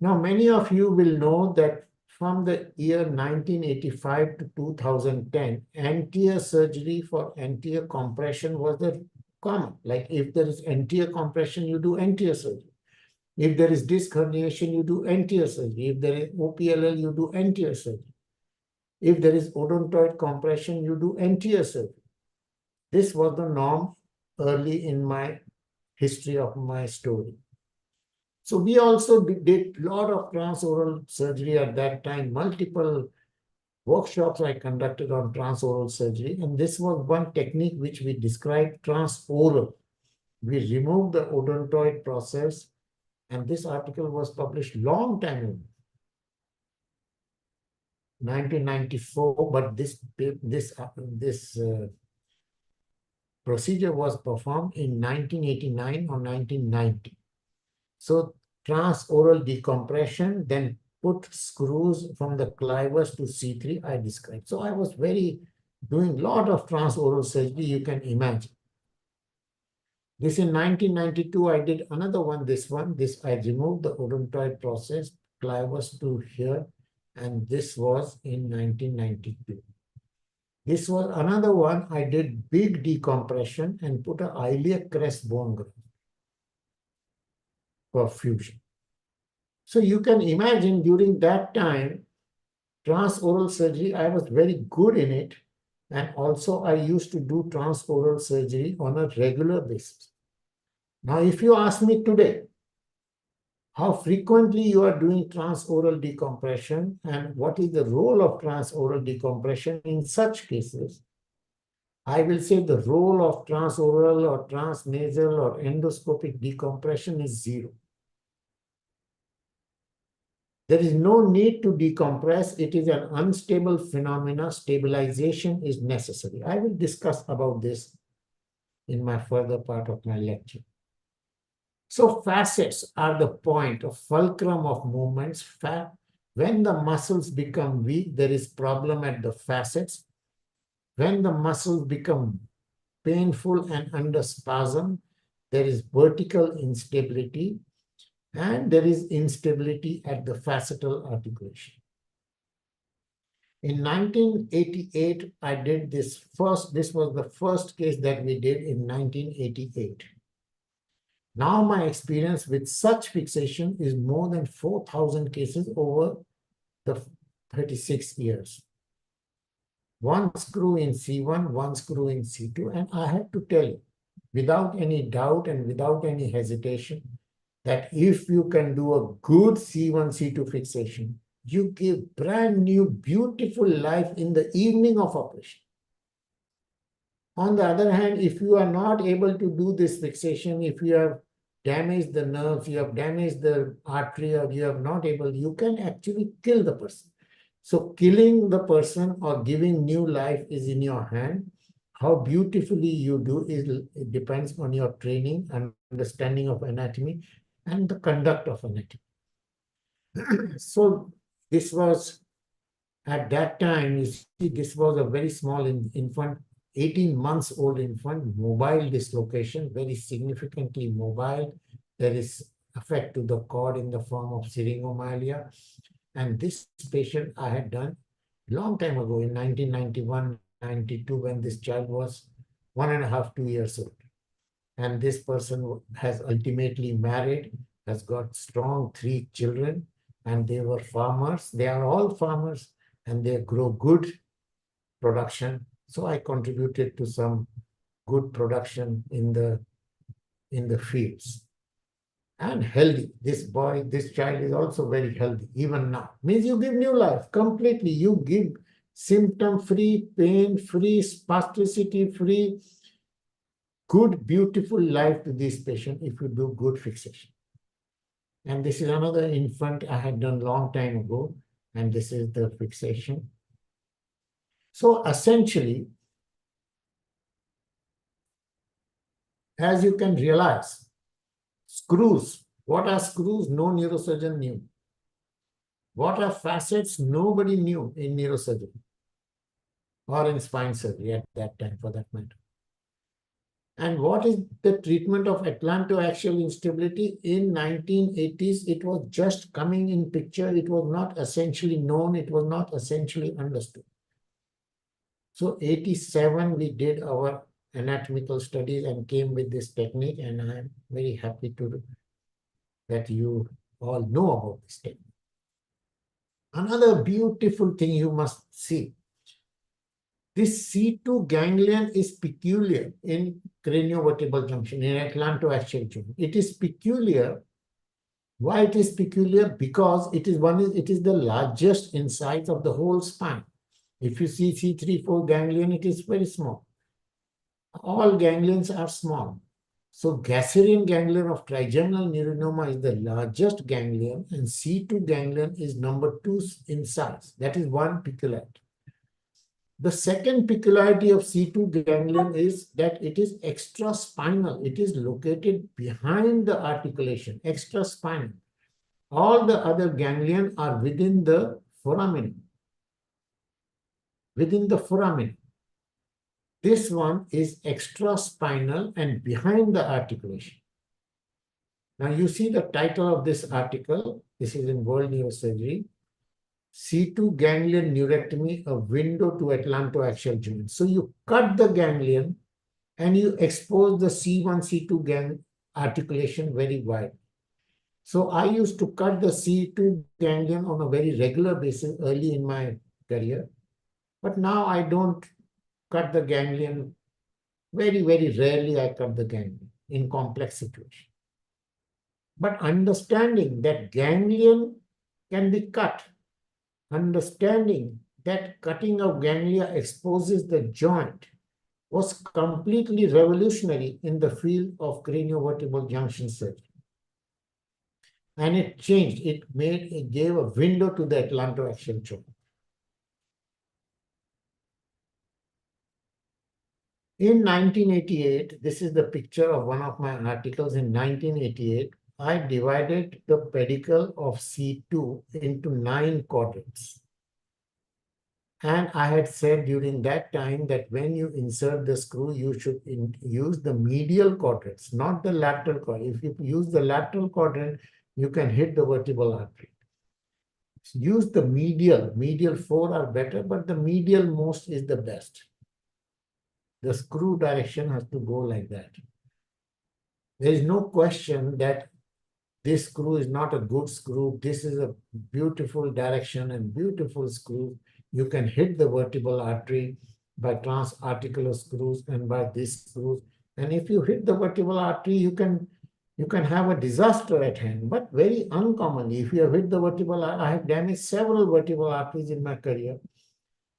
Speaker 4: Now, many of you will know that from the year 1985 to 2010, anterior surgery for anterior compression was the common. Like if there is anterior compression, you do anterior surgery. If there is disc herniation, you do anterior surgery. If there is OPLL, you do anterior surgery. If there is odontoid compression, you do anterior surgery. This was the norm early in my history of my story. So we also did a lot of transoral surgery at that time, multiple workshops I conducted on transoral surgery. And this was one technique which we described, transoral. We removed the odontoid process, and this article was published long time ago, 1994, but this procedure was performed in 1989 or 1990. So transoral decompression, then put screws from the clivus to C3 I described. So I was doing a lot of transoral surgery, you can imagine. This in 1992, I did another one, this I removed the odontoid process, clivus to here, and this was in 1992. This was another one, I did big decompression and put a iliac crest bone graft for fusion. So you can imagine during that time, transoral surgery, I was very good in it. And also I used to do transoral surgery on a regular basis. Now, if you ask me today, how frequently you are doing transoral decompression and what is the role of transoral decompression in such cases, I will say the role of transoral or transnasal or endoscopic decompression is zero. There is no need to decompress. It is an unstable phenomena. Stabilization is necessary. I will discuss about this in my further part of my lecture. So facets are the point of fulcrum of movements. When the muscles become weak, there is problem at the facets. When the muscles become painful and under spasm, there is vertical instability, and there is instability at the facetal articulation. In 1988, I did this was the first case that we did in 1988. Now my experience with such fixation is more than 4,000 cases over the 36 years. One screw in C1, one screw in C2, and I have to tell you, without any doubt and without any hesitation, that if you can do a good C1, C2 fixation, you give brand new, beautiful life in the evening of operation. On the other hand, if you are not able to do this fixation, if you have damaged the nerves, you have damaged the artery, or you have not able, you can actually kill the person. So killing the person or giving new life is in your hand. How beautifully you do it depends on your training and understanding of anatomy and the conduct of anatomy. So this was, at that time, you see, this was a very small infant, 18 months old infant, mobile dislocation, very significantly mobile. There is effect to the cord in the form of syringomyelia. And this patient I had done long time ago in 1991, 92, when this child was 1.5, 2 years old. And this person has ultimately married, has got strong 3 children, and they were farmers. They are all farmers, and they grow good production. So I contributed to some good production in the fields. And healthy. This child is also very healthy, even now. Means you give new life completely. You give symptom-free, pain-free, spasticity-free, good, beautiful life to this patient if you do good fixation. And this is another infant I had done long time ago, and this is the fixation. So essentially, as you can realize, screws. What are screws? No neurosurgeon knew. What are facets? Nobody knew in neurosurgery or in spine surgery at that time, for that matter. And what is the treatment of atlantoaxial instability? In 1980s, it was just coming in picture. It was not essentially known. It was not essentially understood. So 87, we did our anatomical studies and came with this technique, and I'm very happy that you all know about this technique. Another beautiful thing you must see. This C2 ganglion is peculiar in craniovertebral junction, in atlantoaxial junction. It is peculiar. Why it is peculiar? Because it is the largest in size of the whole spine. If you see C3-4 ganglion, it is very small. All ganglions are small. So Gasserian ganglion of trigeminal neurinoma is the largest ganglion, and C2 ganglion is number 2 in size. That is one peculiarity. The second peculiarity of C2 ganglion is that it is extraspinal. It is located behind the articulation, extraspinal. All the other ganglion are within the foramen. Within the foramen. This one is extraspinal and behind the articulation. Now you see the title of this article. This is in World Neurosurgery. C2 ganglion neurectomy, a window to atlantoaxial joint. So you cut the ganglion and you expose the C1, C2 gang articulation very wide. So I used to cut the C2 ganglion on a very regular basis early in my career. But now I don't cut the ganglion. Very, very rarely I cut the ganglion in complex situations. But understanding that ganglion can be cut, understanding that cutting of ganglia exposes the joint was completely revolutionary in the field of craniovertebral junction surgery. And it changed. It gave a window to the atlantoaxial joint. In 1988, this is the picture of one of my articles in 1988. I divided the pedicle of C2 into 9 quadrants. And I had said during that time that when you insert the screw, you should use the medial quadrants, not the lateral quadrant. If you use the lateral quadrant, you can hit the vertebral artery. Use the medial. Medial 4 are better, but the medial most is the best. The screw direction has to go like that. There is no question that this screw is not a good screw. This is a beautiful direction and beautiful screw. You can hit the vertebral artery by transarticular screws and by these screws. And if you hit the vertebral artery, you can have a disaster at hand, but very uncommonly. If you have hit the vertebral, I have damaged several vertebral arteries in my career.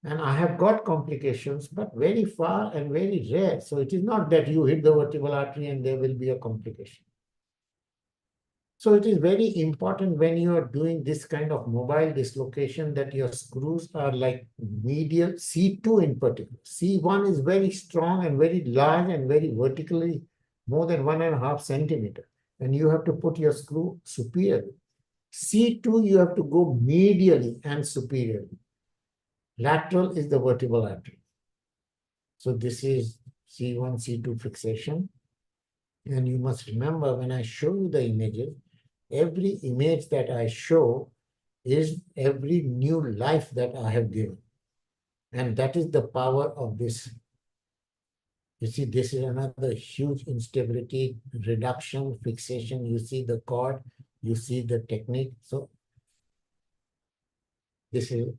Speaker 4: And I have got complications, but very far and very rare. So it is not that you hit the vertebral artery and there will be a complication. So it is very important when you are doing this kind of mobile dislocation that your screws are like medial, C2 in particular. C1 is very strong and very large and very vertically, more than 1.5 centimeter. And you have to put your screw superiorly. C2, you have to go medially and superiorly. Lateral is the vertebral artery. So this is C1, C2 fixation. And you must remember when I show you the images, every image that I show is every new life that I have given. And that is the power of this. You see, this is another huge instability, reduction, fixation. You see the cord, you see the technique. So this is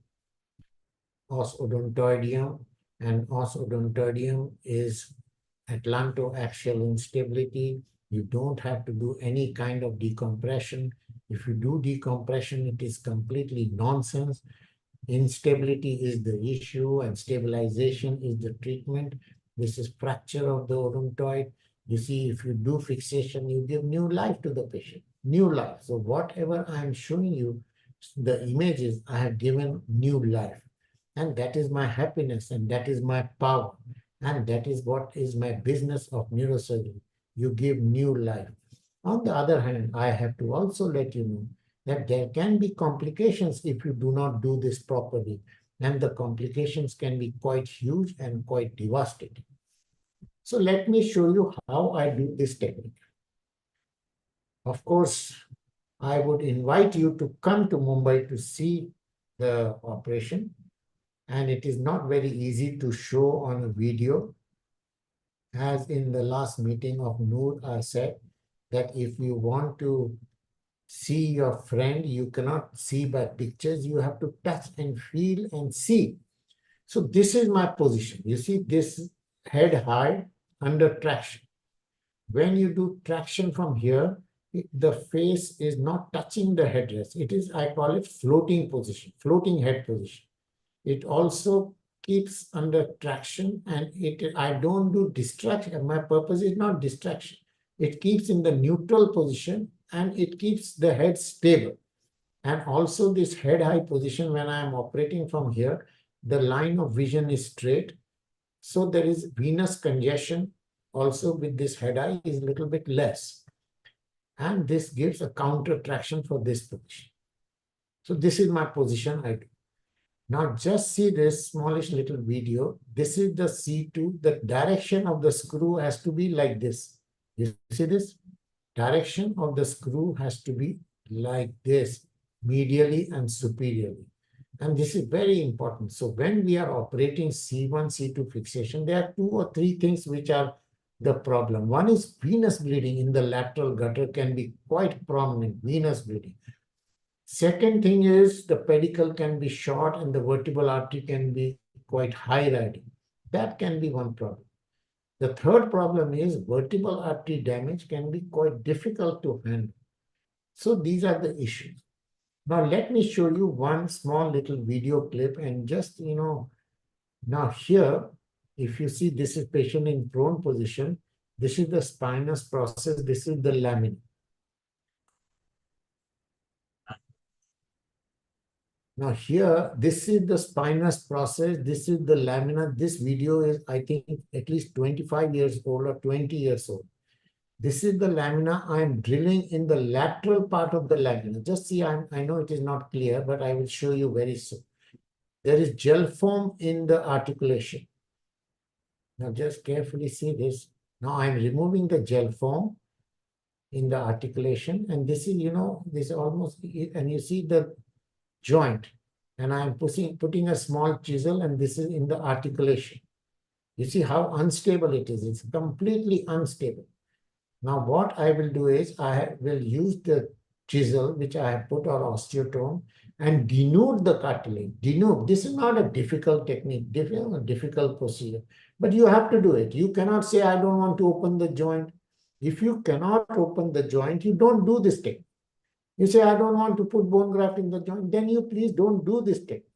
Speaker 4: os odontoideum, and os odontoideum is atlantoaxial instability. You don't have to do any kind of decompression. If you do decompression, it is completely nonsense. Instability is the issue and stabilization is the treatment. This is fracture of the odontoid. You see, if you do fixation, you give new life to the patient, new life. So whatever I'm showing you, the images, I have given new life. And that is my happiness and that is my power. And that is what is my business of neurosurgery. You give new life. On the other hand, I have to also let you know that there can be complications if you do not do this properly. And the complications can be quite huge and quite devastating. So let me show you how I do this technique. Of course, I would invite you to come to Mumbai to see the operation. And it is not very easy to show on a video. As in the last meeting of Noor, I said that if you want to see your friend, you cannot see by pictures. You have to touch and feel and see. So this is my position. You see this head high under traction. When you do traction from here, the face is not touching the headrest. It is, I call it floating position, floating head position. It also keeps under traction, and I don't do distraction. My purpose is not distraction. It keeps in the neutral position and it keeps the head stable. And also this head high position, when I am operating from here, the line of vision is straight. So there is venous congestion also with this head high is a little bit less. And this gives a counter traction for this position. So this is my position I do. Now just see this smallish little video. This is the C2. The direction of the screw has to be like this. You see this? Direction of the screw has to be like this, medially and superiorly. And this is very important. So when we are operating C1, C2 fixation, there are 2 or 3 things which are the problem. One is venous bleeding in the lateral gutter can be quite prominent, venous bleeding. Second thing is the pedicle can be short and the vertebral artery can be quite high riding. That can be one problem. The third problem is vertebral artery damage can be quite difficult to handle. So these are the issues. Now let me show you one small little video clip and just, now here, if you see this is patient in prone position, this is the spinous process, this is the lamina. Now here, this is the spinous process, this is the lamina. This video is, I think, at least 25 years old or 20 years old. This is the lamina. I am drilling in the lateral part of the lamina. Just see, I know it is not clear, but I will show you very soon. There is gel form in the articulation. Now just carefully see this. Now I'm removing the gel form in the articulation, and this is, this almost, and you see the joint, and I'm putting a small chisel, and this is in the articulation. You see how unstable it is. It's completely unstable. Now what I will do is I will use the chisel which I have put, or osteotome, and denude the cartilage. Denude. This is not a difficult technique, difficult procedure, but you have to do it. You cannot say, I don't want to open the joint. If you cannot open the joint, you don't do this technique. You say, I don't want to put bone graft in the joint, then you please don't do this technique.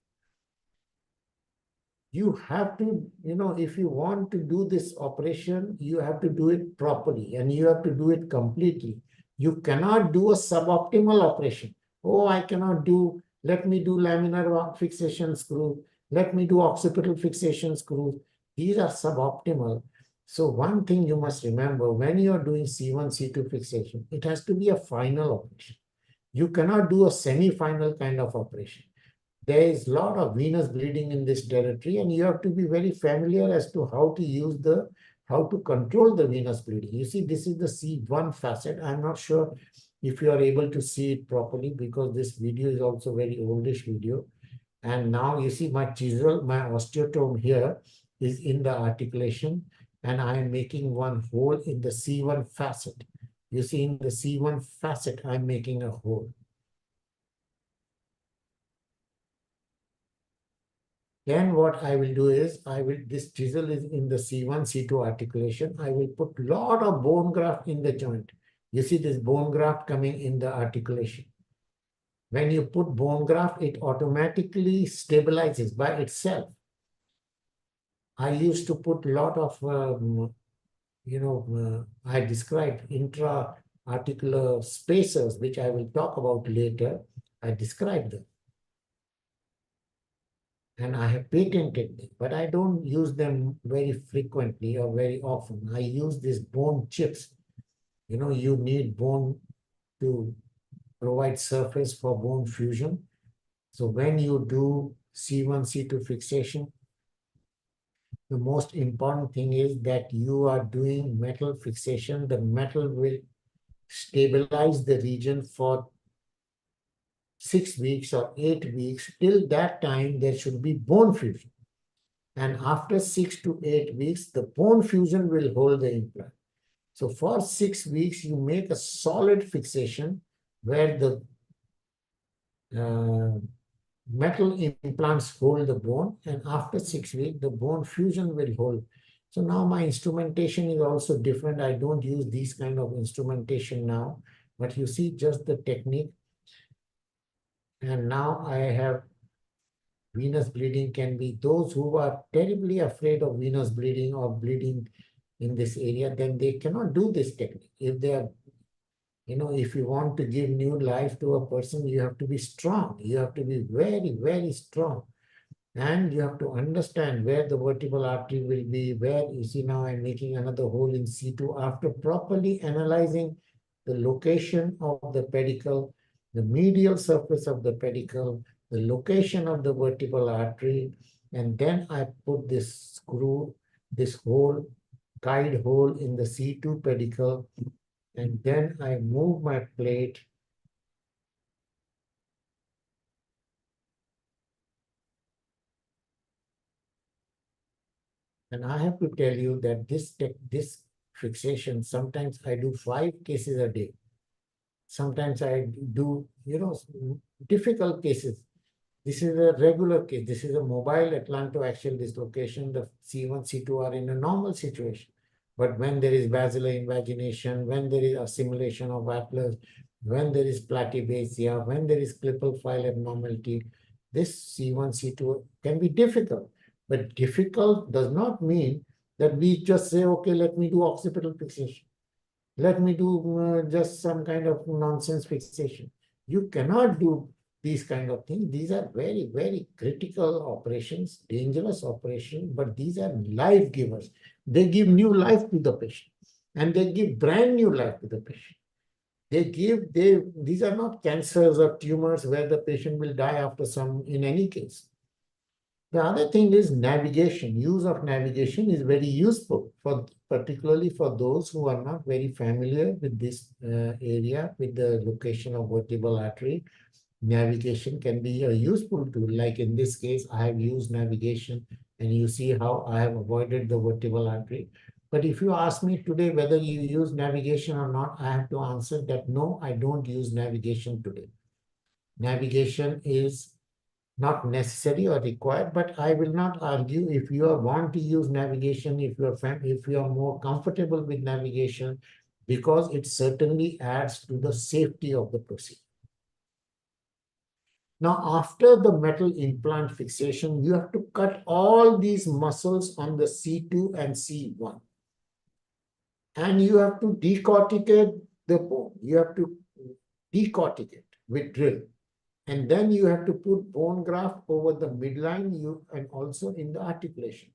Speaker 4: You have to, if you want to do this operation, you have to do it properly and you have to do it completely. You cannot do a suboptimal operation. Oh, I cannot do, let me do laminar fixation screw. Let me do occipital fixation screws. These are suboptimal. So one thing you must remember, when you are doing C1, C2 fixation, it has to be a final operation. You cannot do a semi-final kind of operation. There is a lot of venous bleeding in this territory, and you have to be very familiar as to how to use how to control the venous bleeding. You see, this is the C1 facet. I'm not sure if you are able to see it properly because this video is also very oldish video. And now you see my chisel, my osteotome here is in the articulation, and I am making one hole in the C1 facet. You see, in the C1 facet, I'm making a hole. Then what I will do is, this chisel is in the C1, C2 articulation. I will put a lot of bone graft in the joint. You see this bone graft coming in the articulation. When you put bone graft, it automatically stabilizes by itself. I used to put a lot of, I described intra-articular spacers, which I will talk about later. I described them. And I have patented them, but I don't use them very frequently or very often. I use these bone chips. You need bone to provide surface for bone fusion. So when you do C1, C2 fixation, the most important thing is that you are doing metal fixation. The metal will stabilize the region for 6 weeks or 8 weeks. Till that time, there should be bone fusion. And after 6 to 8 weeks, the bone fusion will hold the implant. So for 6 weeks, you make a solid fixation where the metal implants hold the bone, and after 6 weeks, the bone fusion will hold. So now my instrumentation is also different. I don't use these kind of instrumentation now, but you see just the technique. And now I have venous bleeding can be those who are terribly afraid of venous bleeding or bleeding in this area, then they cannot do this technique. If they are, if you want to give new life to a person, you have to be strong. You have to be very, very strong. And you have to understand where the vertebral artery will be, where you see now I'm making another hole in C2 after properly analyzing the location of the pedicle, the medial surface of the pedicle, the location of the vertebral artery, and then I put this screw, this hole, guide hole in the C2 pedicle, and then I move my plate. And I have to tell you that this fixation, sometimes I do 5 cases a day. Sometimes I do, difficult cases. This is a regular case. This is a mobile atlantoaxial dislocation. The C1, C2 are in a normal situation. But when there is basilar invagination, when there is assimilation of atlas, when there is platybasia, when there is clipal file abnormality, this C1, C2 can be difficult. But difficult does not mean that we just say, okay, let me do occipital fixation. Let me do just some kind of nonsense fixation. You cannot do these kind of things. These are very, very critical operations, dangerous operations, but these are life givers. They give new life to the patient, and they give brand new life to the patient. These are not cancers or tumors where the patient will die after some, in any case. The other thing is navigation. Use of navigation is very useful, particularly for those who are not very familiar with this area, with the location of vertebral artery. Navigation can be a useful tool. Like in this case, I have used navigation, and you see how I have avoided the vertebral artery. But if you ask me today whether you use navigation or not, I have to answer that no, I don't use navigation today. Navigation is not necessary or required, but I will not argue if you want to use navigation, if you are more comfortable with navigation, because it certainly adds to the safety of the procedure. Now, after the metal implant fixation, you have to cut all these muscles on the C2 and C1. And you have to decorticate the bone. You have to decorticate with drill. And then you have to put bone graft over the midline and also in the articulation.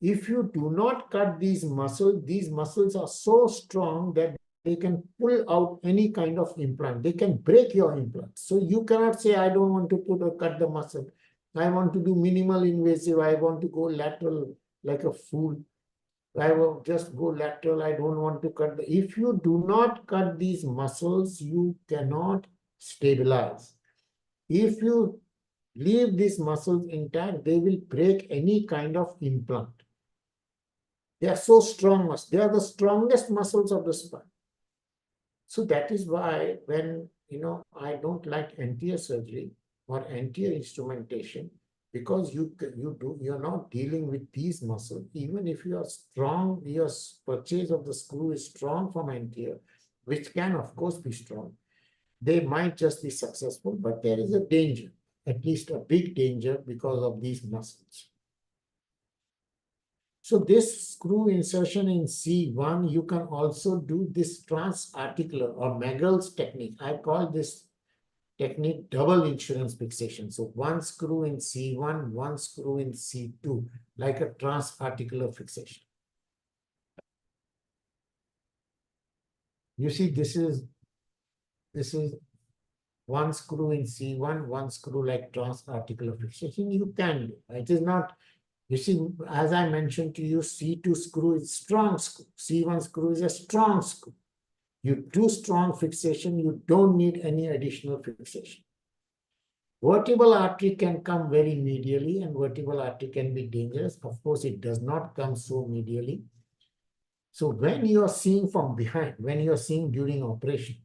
Speaker 4: If you do not cut these muscles are so strong that they can pull out any kind of implant. They can break your implant. So you cannot say, I don't want to cut the muscle. I want to do minimal invasive. I want to go lateral like a fool. I will just go lateral. I don't want to cut. If you do not cut these muscles, you cannot stabilize. If you leave these muscles intact, they will break any kind of implant. They are so strong. They are the strongest muscles of the spine. So that is why when, I don't like anterior surgery or anterior instrumentation, because you're not dealing with these muscles. Even if you are strong, your purchase of the screw is strong from anterior, which can of course be strong. They might just be successful, but there is a danger, at least a big danger, because of these muscles. So this screw insertion in C1, you can also do this transarticular or Magel's technique. I call this technique double insurance fixation. So one screw in C1, one screw in C2, like a transarticular fixation. You see, this is one screw in C1, one screw like transarticular fixation. You can do. It is not. You see, as I mentioned to you, C2 screw is strong screw. C1 screw is a strong screw. You do strong fixation, you don't need any additional fixation. Vertebral artery can come very medially, and vertebral artery can be dangerous. Of course, it does not come so medially. So when you are seeing from behind, when you are seeing during operation,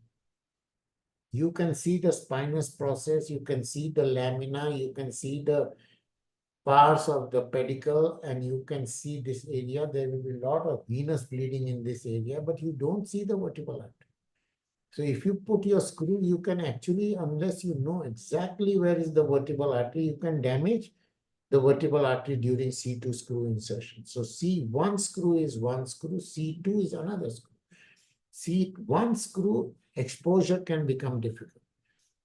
Speaker 4: You can see the spinous process, you can see the lamina, you can see the parts of the pedicle, and you can see this area. There will be a lot of venous bleeding in this area, but you don't see the vertebral artery. So if you put your screw, you can actually, unless you know exactly where is the vertebral artery, you can damage the vertebral artery during C2 screw insertion. So C1 screw is one screw, C2 is another screw. C1 screw exposure can become difficult.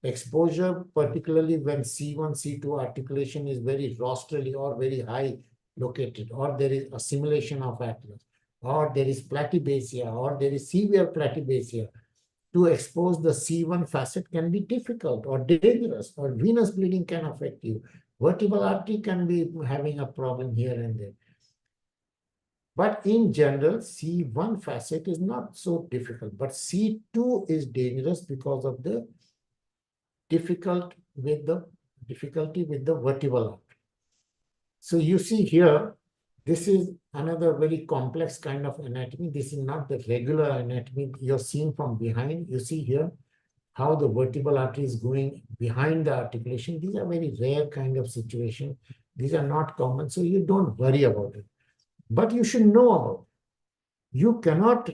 Speaker 4: Exposure, particularly when C1, C2 articulation is very rostrally or very high located, or there is assimilation of atlas, or there is platybasia, or there is severe platybasia, to expose the C1 facet can be difficult or dangerous, or venous bleeding can affect you. Vertebral artery can be having a problem here and there. But in general, C1 facet is not so difficult, but C2 is dangerous because of the difficulty with the vertebral artery. So you see here, this is another very complex kind of anatomy. This is not the regular anatomy you're seeing from behind. You see here how the vertebral artery is going behind the articulation. These are very rare kind of situation. These are not common, so you don't worry about it. But you should know about it. You cannot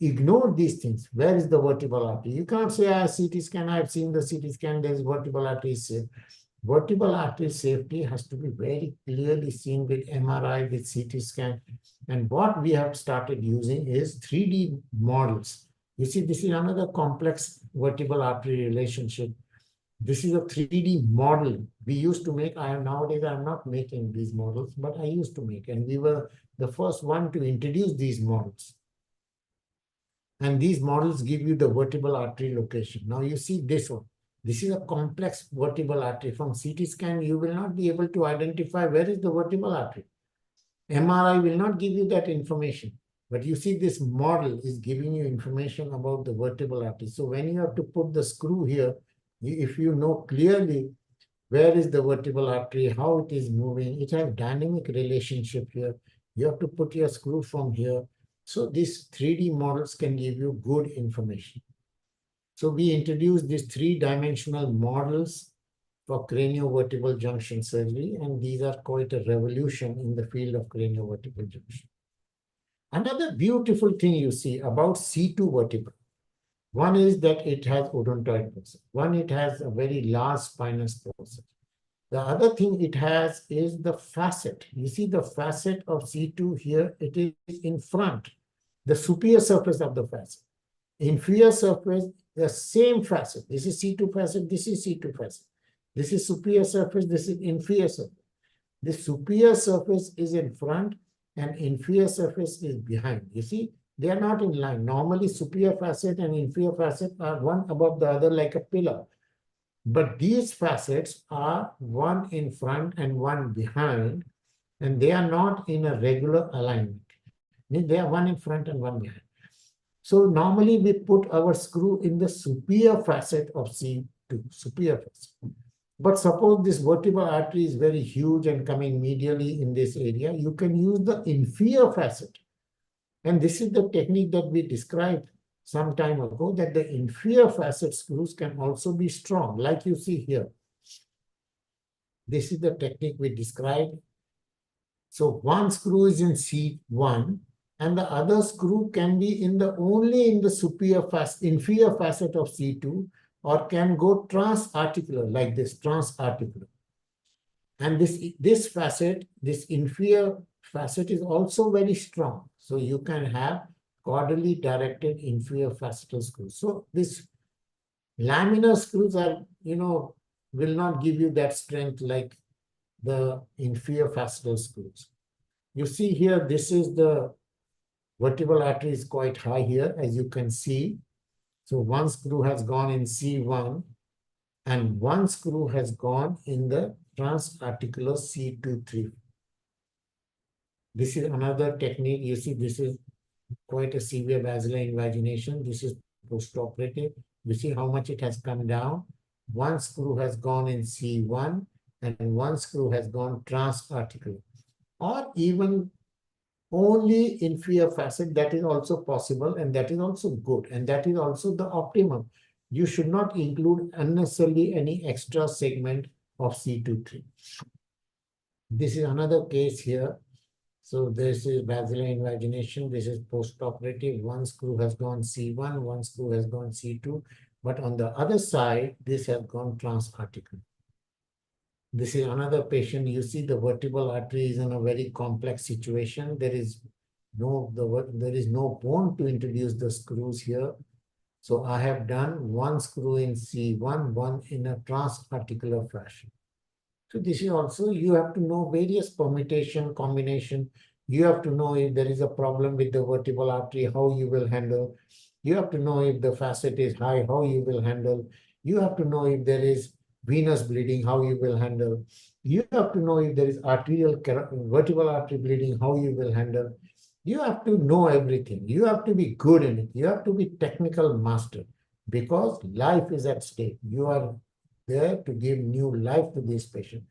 Speaker 4: ignore these things. Where is the vertebral artery? You can't say, CT scan, I've seen the CT scan, there's vertebral artery is safe. Vertebral artery safety has to be very clearly seen with MRI, with CT scan. And what we have started using is 3D models. You see, this is another complex vertebral artery relationship. This is a 3D model we used to make. Nowadays, I'm not making these models, but I used to make. And we were the first one to introduce these models. And these models give you the vertebral artery location. Now you see this one. This is a complex vertebral artery. From CT scan, you will not be able to identify where is the vertebral artery. MRI will not give you that information. But you see this model is giving you information about the vertebral artery. So when you have to put the screw here, if you know clearly where is the vertebral artery, how it is moving, it has dynamic relationship here. You have to put your screw from here. So these 3D models can give you good information. So we introduced these 3-dimensional models for craniovertebral junction surgery, and these are quite a revolution in the field of craniovertebral junction. Another beautiful thing you see about C2 vertebra, one is that it has odontoid process. One, it has a very large spinous process. The other thing it has is the facet. You see the facet of C2 here, it is in front, the superior surface of the facet. Inferior surface, the same facet. This is C2 facet, this is C2 facet. This is superior surface, this is inferior surface. The superior surface is in front and inferior surface is behind. You see, they are not in line. Normally, superior facet and inferior facet are one above the other like a pillar. But these facets are one in front and one behind, and they are not in a regular alignment. They are one in front and one behind. So normally we put our screw in the superior facet of C2, superior facet. But suppose this vertebral artery is very huge and coming medially in this area, you can use the inferior facet. And this is the technique that we described some time ago, that the inferior facet screws can also be strong, like you see here. This is the technique we described. So one screw is in C1, and the other screw can be only in the inferior facet of C2, or can go transarticular like this, transarticular. And this facet, this inferior facet is also very strong. So you can have caudally directed inferior facetal screws. So this laminar screws are, will not give you that strength like the inferior facetal screws. You see here, this is the vertebral artery is quite high here, as you can see. So one screw has gone in C1 and one screw has gone in the transarticular C2-3. This is another technique. You see, this is quite a severe basilar invagination. This is postoperative. You see how much it has come down. One screw has gone in C1 and one screw has gone transarticular. Or even only inferior facet, that is also possible, and that is also good, and that is also the optimum. you should not include unnecessarily any extra segment of C2-3. This is another case here. So this is basilar invagination. This is post-operative. One screw has gone C1, one screw has gone C2. But on the other side, this has gone transarticular. This is another patient. You see the vertebral artery is in a very complex situation. There is no bone to introduce the screws here. So I have done one screw in C1, one in a transarticular fashion. So this is also, you have to know various permutation, combination. You have to know if there is a problem with the vertebral artery, how you will handle. You have to know if the facet is high, how you will handle. You have to know if there is venous bleeding, how you will handle. You have to know if there is vertebral artery bleeding, how you will handle. You have to know everything. You have to be good in it. You have to be technical master because life is at stake. You are there to give new life to this patient.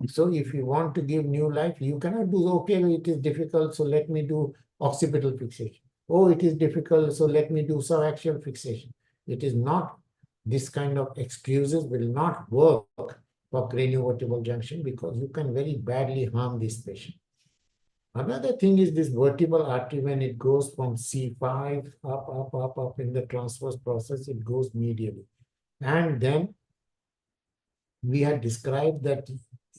Speaker 4: So if you want to give new life, you cannot do, okay, it is difficult, so let me do occipital fixation. Oh, it is difficult, so let me do subaxial fixation. It is not, this kind of excuses will not work for craniovertebral junction because you can very badly harm this patient. Another thing is this vertebral artery, when it goes from C5 up in the transverse process, it goes medially. And then we had described that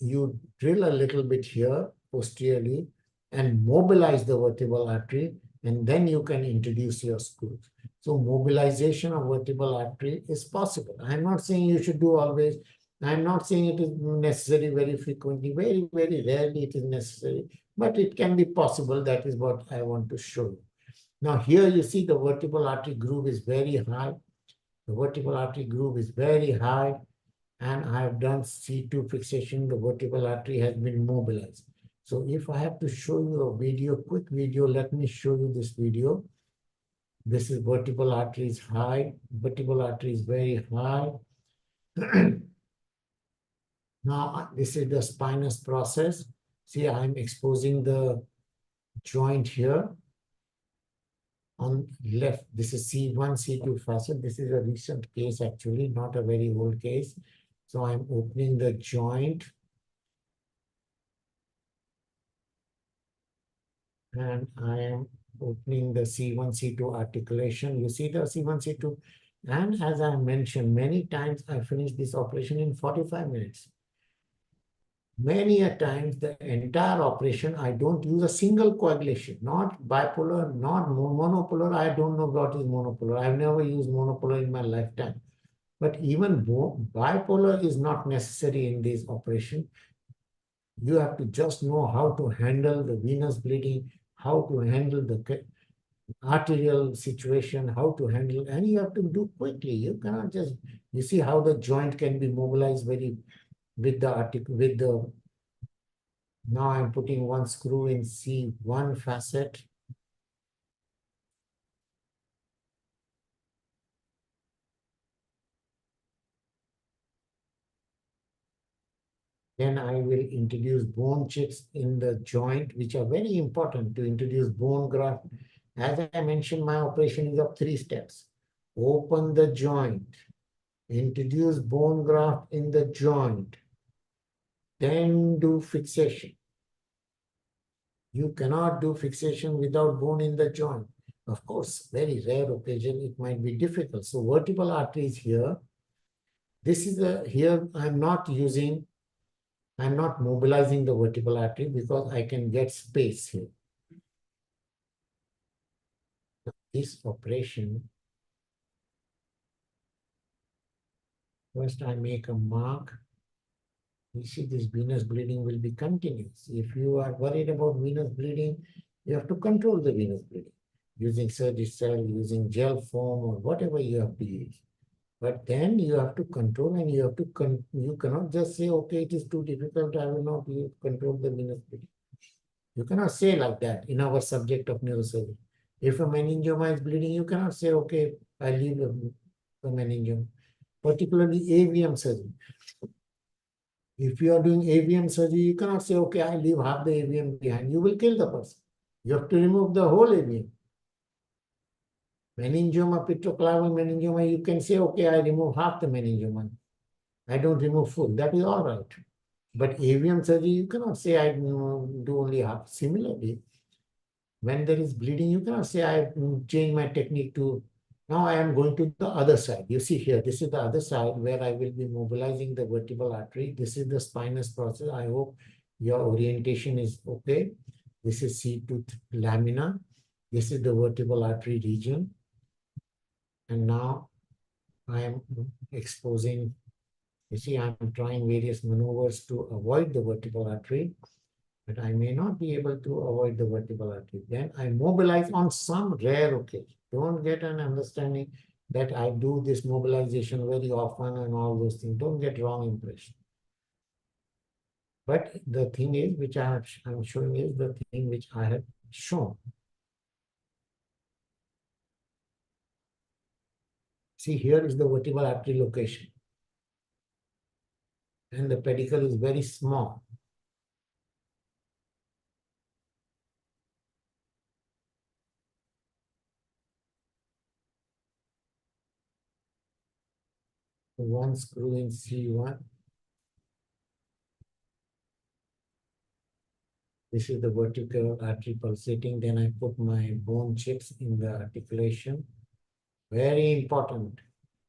Speaker 4: you drill a little bit here posteriorly and mobilize the vertebral artery, and then you can introduce your screws. So mobilization of vertebral artery is possible. I'm not saying you should do always. I'm not saying it is necessary very frequently. Very, very rarely it is necessary, but it can be possible. That is what I want to show you. Now here you see the vertebral artery groove is very high. The vertebral artery groove is very high. And I have done C2 fixation, the vertebral artery has been mobilized. So if I have to show you a video, quick video, let me show you this video. This is vertebral artery is high, vertebral artery is very high. Now, this is the spinous process. See, I'm exposing the joint here. On left, this is C1, C2 facet. This is a recent case, actually, not a very old case. So I'm opening the joint. And I am opening the C1, C2 articulation. You see the C1, C2. And as I mentioned, many times I finish this operation in 45 minutes. Many a times the entire operation, I don't use a single coagulation, not bipolar, not monopolar. I don't know what is monopolar. I've never used monopolar in my lifetime. But even bipolar is not necessary in this operation. You have to just know how to handle the venous bleeding, how to handle the arterial situation, how to handle, and you have to do quickly. You cannot just, you see how the joint can be mobilized very with the now I'm putting one screw in C1 facet. Then I will introduce bone chips in the joint, which are very important to introduce bone graft. As I mentioned, my operation is of 3 steps. Open the joint, introduce bone graft in the joint, then do fixation. You cannot do fixation without bone in the joint. Of course, very rare occasion, it might be difficult. So vertebral artery is here. This is here I'm not mobilizing the vertebral artery because I can get space here. This operation, first I make a mark. You see this venous bleeding will be continuous. If you are worried about venous bleeding, you have to control the venous bleeding using Surgicel, using gel foam or whatever you have to use. But then you have to control and you have to, you cannot just say, okay, it is too difficult, I will not control the venous bleeding. You cannot say like that in our subject of neurosurgery. If a meningioma is bleeding, you cannot say, okay, I leave the meningioma, particularly AVM surgery. If you are doing AVM surgery, you cannot say, okay, I leave half the AVM behind. You will kill the person. You have to remove the whole AVM. Meningioma, petroclival meningioma, you can say, okay, I remove half the meningioma. I don't remove full. That is all right. But AVM surgery, you cannot say I do only half. Similarly, when there is bleeding, you cannot say I change my technique to, now I am going to the other side. You see here, this is the other side where I will be mobilizing the vertebral artery. This is the spinous process. I hope your orientation is okay. This is C-tooth lamina. This is the vertebral artery region. And now I am exposing, you see, I'm trying various maneuvers to avoid the vertebral artery, but I may not be able to avoid the vertebral artery. Then I mobilize on some rare occasion. Don't get an understanding that I do this mobilization very often and all those things. Don't get wrong impression. But the thing is, which I'm showing is the thing which I have shown. See, here is the vertebral artery location. And the pedicle is very small. One screw in C1. This is the vertical artery pulsating. Then I put my bone chips in the articulation. Very important,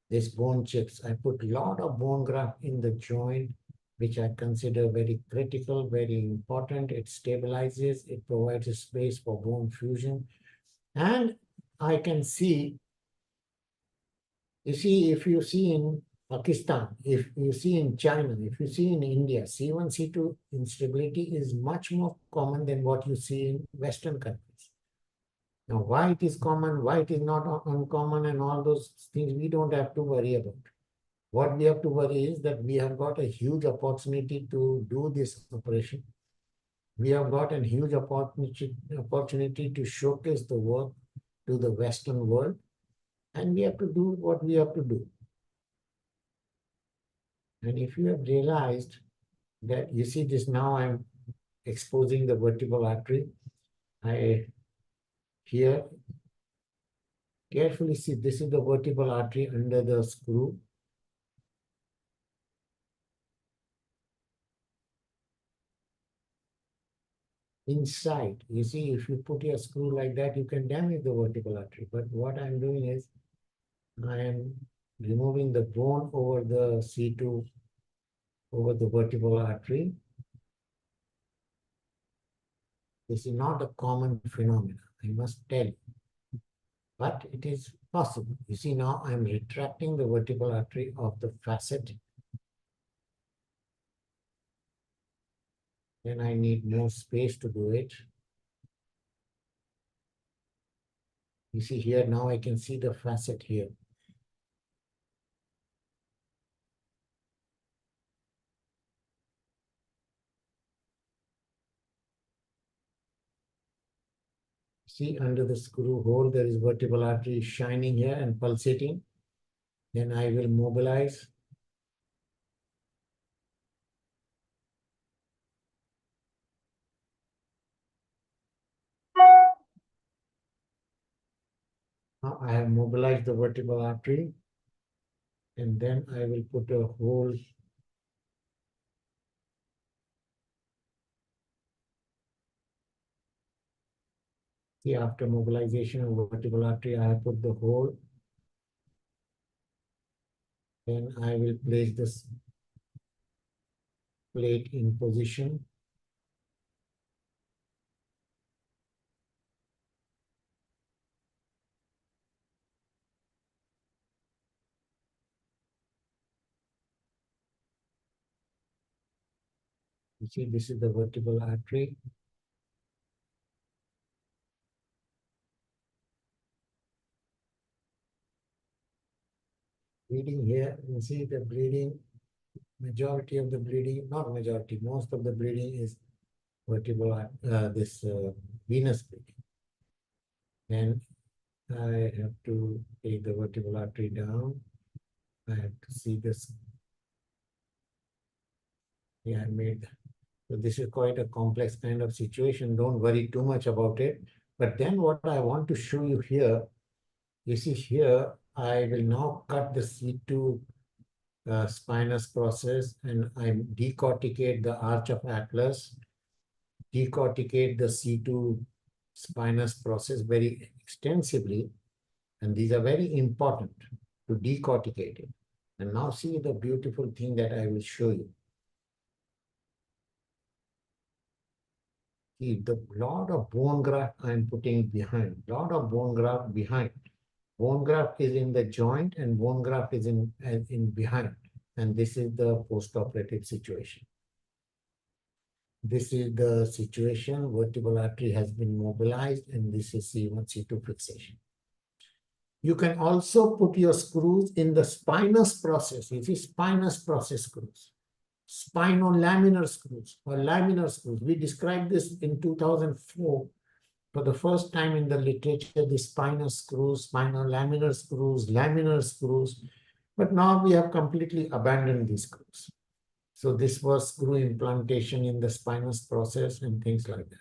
Speaker 4: this bone chips. I put a lot of bone graft in the joint, which I consider very critical, very important. It stabilizes, it provides a space for bone fusion. And I can see, you see, if you see in Pakistan, if you see in China, if you see in India, C1, C2 instability is much more common than what you see in Western countries. Now, why it is common, why it is not uncommon, and all those things we don't have to worry about. What we have to worry is that we have got a huge opportunity to do this operation. We have got a huge opportunity to showcase the work to the Western world, and we have to do what we have to do. And if you have realized that, you see this now, I'm exposing the vertebral artery. I here carefully see, this is the vertebral artery under the screw. Inside, you see, if you put your screw like that, you can damage the vertebral artery. But what I'm doing is, I am removing the bone over the C2, over the vertebral artery. This is not a common phenomenon, I must tell you. But it is possible. You see, now I'm retracting the vertebral artery of the facet. Then I need more space to do it. You see here, now I can see the facet here. See, under the screw hole, there is vertebral artery shining here and pulsating. Then I will mobilize. Now I have mobilized the vertebral artery, and then I will put a hole. See, after mobilization of vertebral artery, I have put the hole. Then I will place this plate in position. You see, this is the vertebral artery. Bleeding here, you see the bleeding, majority of the bleeding, not majority, most of the bleeding is vertebral, venous bleeding. Then I have to take the vertebral artery down. I have to see this. Yeah, I made. So this is quite a complex kind of situation. Don't worry too much about it. But then what I want to show you here You see here, I will now cut the C2 spinous process, and I decorticate the arch of atlas, decorticate the C2 spinous process very extensively, and these are very important to decorticate it. And now see the beautiful thing that I will show you. See, the lot of bone graft I'm putting behind, lot of bone graft behind. Bone graft is in the joint and bone graft is in behind. And this is the post-operative situation. This is the situation, vertebral artery has been mobilized, and this is C1, C2 fixation. You can also put your screws in the spinous process. You see, spinous process screws, spinolaminar screws or laminar screws. We described this in 2004 for the first time in the literature, the spinous screws, spinolaminar screws, laminar screws. But now we have completely abandoned these screws. So this was screw implantation in the spinous process and things like that.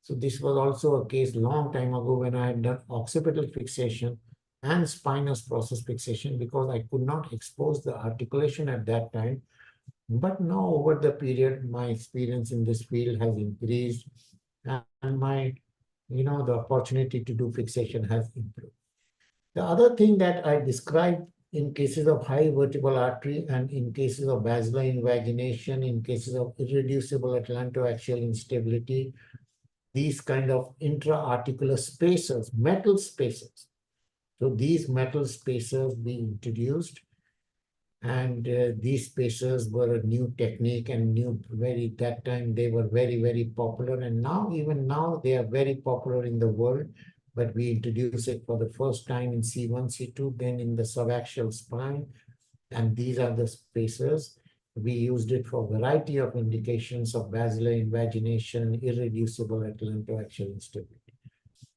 Speaker 4: So this was also a case long time ago when I had done occipital fixation and spinous process fixation because I could not expose the articulation at that time. But now over the period, my experience in this field has increased and my, the opportunity to do fixation has improved. The other thing that I described in cases of high vertebral artery and in cases of basilar invagination, in cases of irreducible atlantoaxial instability, these kind of intra-articular spacers, metal spacers. So these metal spacers we introduced, and these spacers were a new technique and that time they were very, very popular. And now, even now, they are very popular in the world. But we introduced it for the first time in C1, C2, then in the subaxial spine. And these are the spacers. We used it for a variety of indications of basilar invagination, irreducible atlantoaxial instability.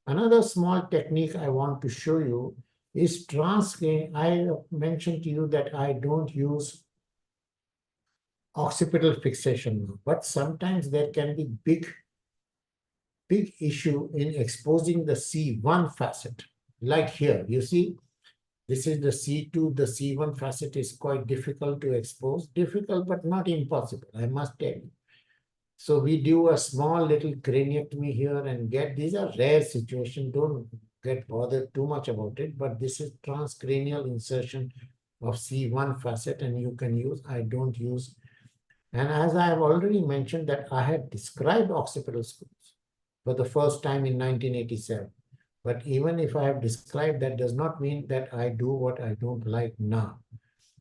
Speaker 4: Another small technique I want to show you is transcranial. I mentioned to you that I don't use occipital fixation, but sometimes there can be big issue in exposing the C1 facet. Like here, you see, this is the C2, the C1 facet is quite difficult to expose. Difficult, but not impossible, I must tell you. So we do a small little craniectomy here and these are rare situations, don't get bothered too much about it, but this is transcranial insertion of C1 facet and you can use, I don't use. And as I have already mentioned that I had described occipital screws for the first time in 1987. But even if I have described, that does not mean that I do what I don't like now.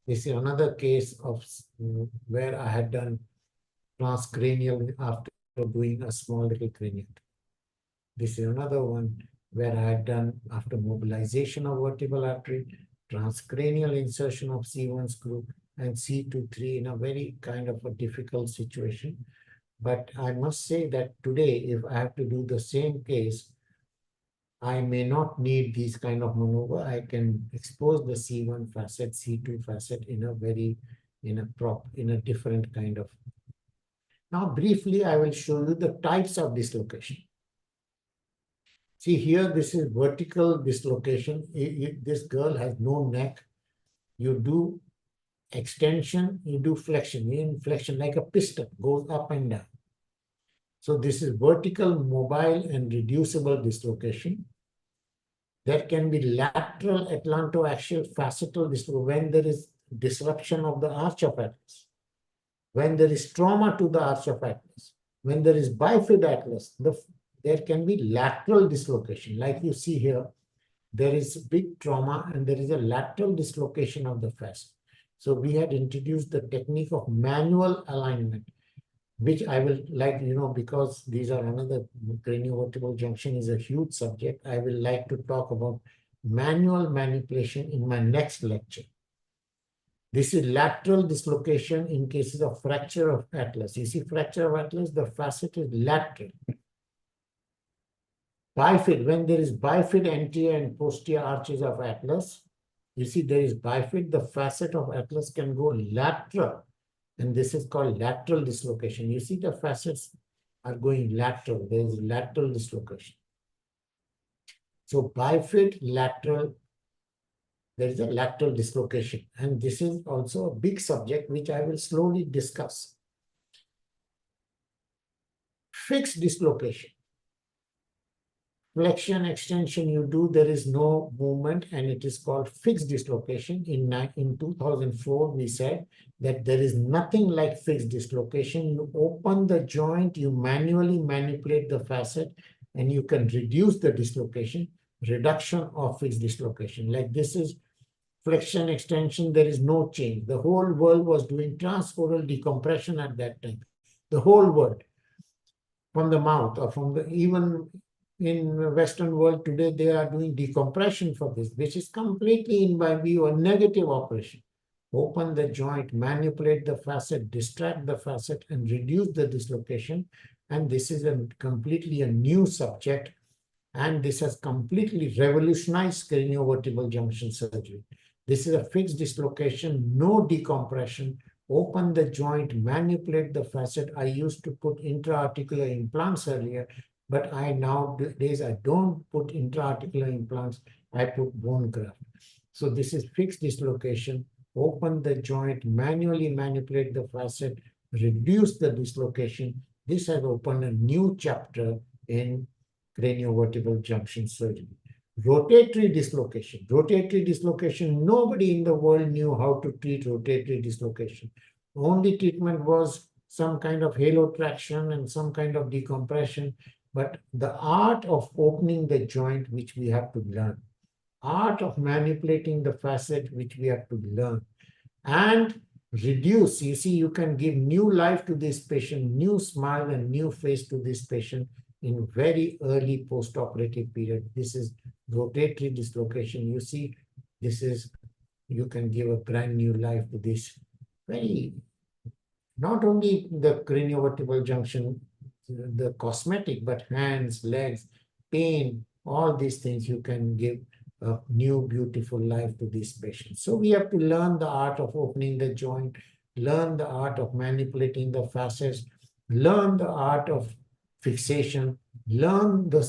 Speaker 4: This is another case of where I had done transcranial after doing a small little craniectomy. This is another one where I had done after mobilization of vertebral artery, transcranial insertion of C1 screw and C2-3 in a very kind of a difficult situation. But I must say that today, if I have to do the same case, I may not need these kind of maneuver. I can expose the C1 facet, C2 facet in a different kind of. Now, briefly, I will show you the types of dislocation. See here, this is vertical dislocation. This girl has no neck. You do extension, you do flexion. Inflection like a piston, goes up and down. So this is vertical, mobile, and reducible dislocation. There can be lateral atlantoaxial facetal dislocation when there is disruption of the arch of atlas. When there is trauma to the arch of atlas. When there is bifid atlas, there can be lateral dislocation. Like you see here, there is big trauma and there is a lateral dislocation of the facet. So we had introduced the technique of manual alignment, which I will like, because these are another craniovertebral junction is a huge subject. I will like to talk about manual manipulation in my next lecture. This is lateral dislocation in cases of fracture of atlas. You see fracture of atlas, the facet is lateral. Bifid, when there is bifid anterior and posterior arches of atlas, you see there is bifid, the facet of atlas can go lateral. And this is called lateral dislocation. You see the facets are going lateral. There is lateral dislocation. So bifid, lateral, there is a lateral dislocation. And this is also a big subject which I will slowly discuss. Fixed dislocation. Flexion, extension you do, there is no movement, and it is called fixed dislocation. In 2004, we said that there is nothing like fixed dislocation. You open the joint, you manually manipulate the facet, and you can reduce the dislocation, reduction of fixed dislocation. Like this is flexion, extension, there is no change. The whole world was doing transoral decompression at that time. The whole world, from the mouth or from the, even in the Western world today, they are doing decompression for this, which is completely, in my view, a negative operation. Open the joint, manipulate the facet, distract the facet, and reduce the dislocation. And this is completely a new subject. And this has completely revolutionized craniovertebral junction surgery. This is a fixed dislocation, no decompression. Open the joint, manipulate the facet. I used to put intra-articular implants earlier, but nowadays I don't put intra-articular implants, I put bone graft. So this is fixed dislocation. Open the joint, manually manipulate the facet, reduce the dislocation. This has opened a new chapter in craniovertebral junction surgery. Rotatory dislocation. Rotatory dislocation, nobody in the world knew how to treat rotatory dislocation. Only treatment was some kind of halo traction and some kind of decompression. But the art of opening the joint, which we have to learn, art of manipulating the facet, which we have to learn, and reduce. You see, you can give new life to this patient, new smile and new face to this patient in very early post-operative period. This is rotatory dislocation. You see, this is, you can give a brand new life to this. Very, not only the craniovertebral junction, the cosmetic, but hands, legs, pain, all these things you can give a new beautiful life to these patients. So we have to learn the art of opening the joint, learn the art of manipulating the facets, learn the art of fixation, learn the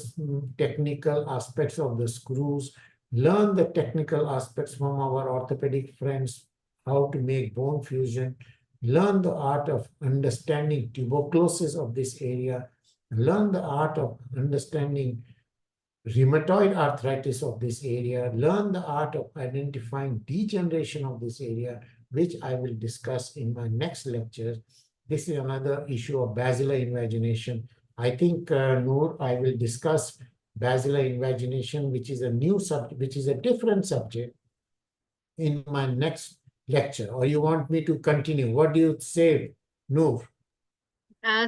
Speaker 4: technical aspects of the screws, learn the technical aspects from our orthopedic friends, how to make bone fusion, learn the art of understanding tuberculosis of this area, learn the art of understanding rheumatoid arthritis of this area, learn the art of identifying degeneration of this area, which I will discuss in my next lecture. This is another issue of basilar invagination. I think, Noor, I will discuss basilar invagination, which is a new subject, which is a different subject, in my next lecture. Or you want me to continue? What do you say, Noor?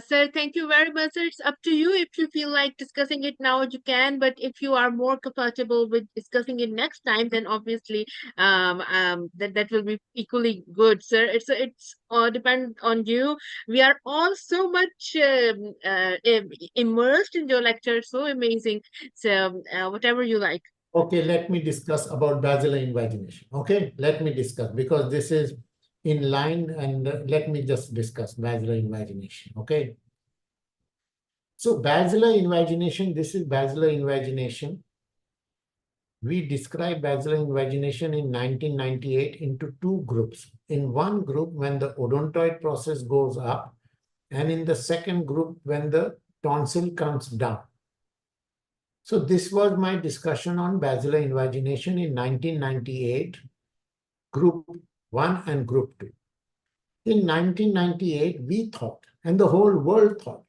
Speaker 1: Sir, thank you very much, sir. It's up to you. If you feel like discussing it now, you can. But if you are more comfortable with discussing it next time, then obviously, that will be equally good, sir. It's depend on you. We are all so much immersed in your lecture. So amazing. So whatever you like.
Speaker 4: Okay, let me discuss about basilar invagination. Okay, let me discuss, because this is in line, and let me just discuss basilar invagination. Okay. So basilar invagination, this is basilar invagination. We describe basilar invagination in 1998 into two groups. In one group, when the odontoid process goes up, and in the second group, when the tonsil comes down. So this was my discussion on basilar invagination in 1998, group 1 and group 2. In 1998, we thought, and the whole world thought,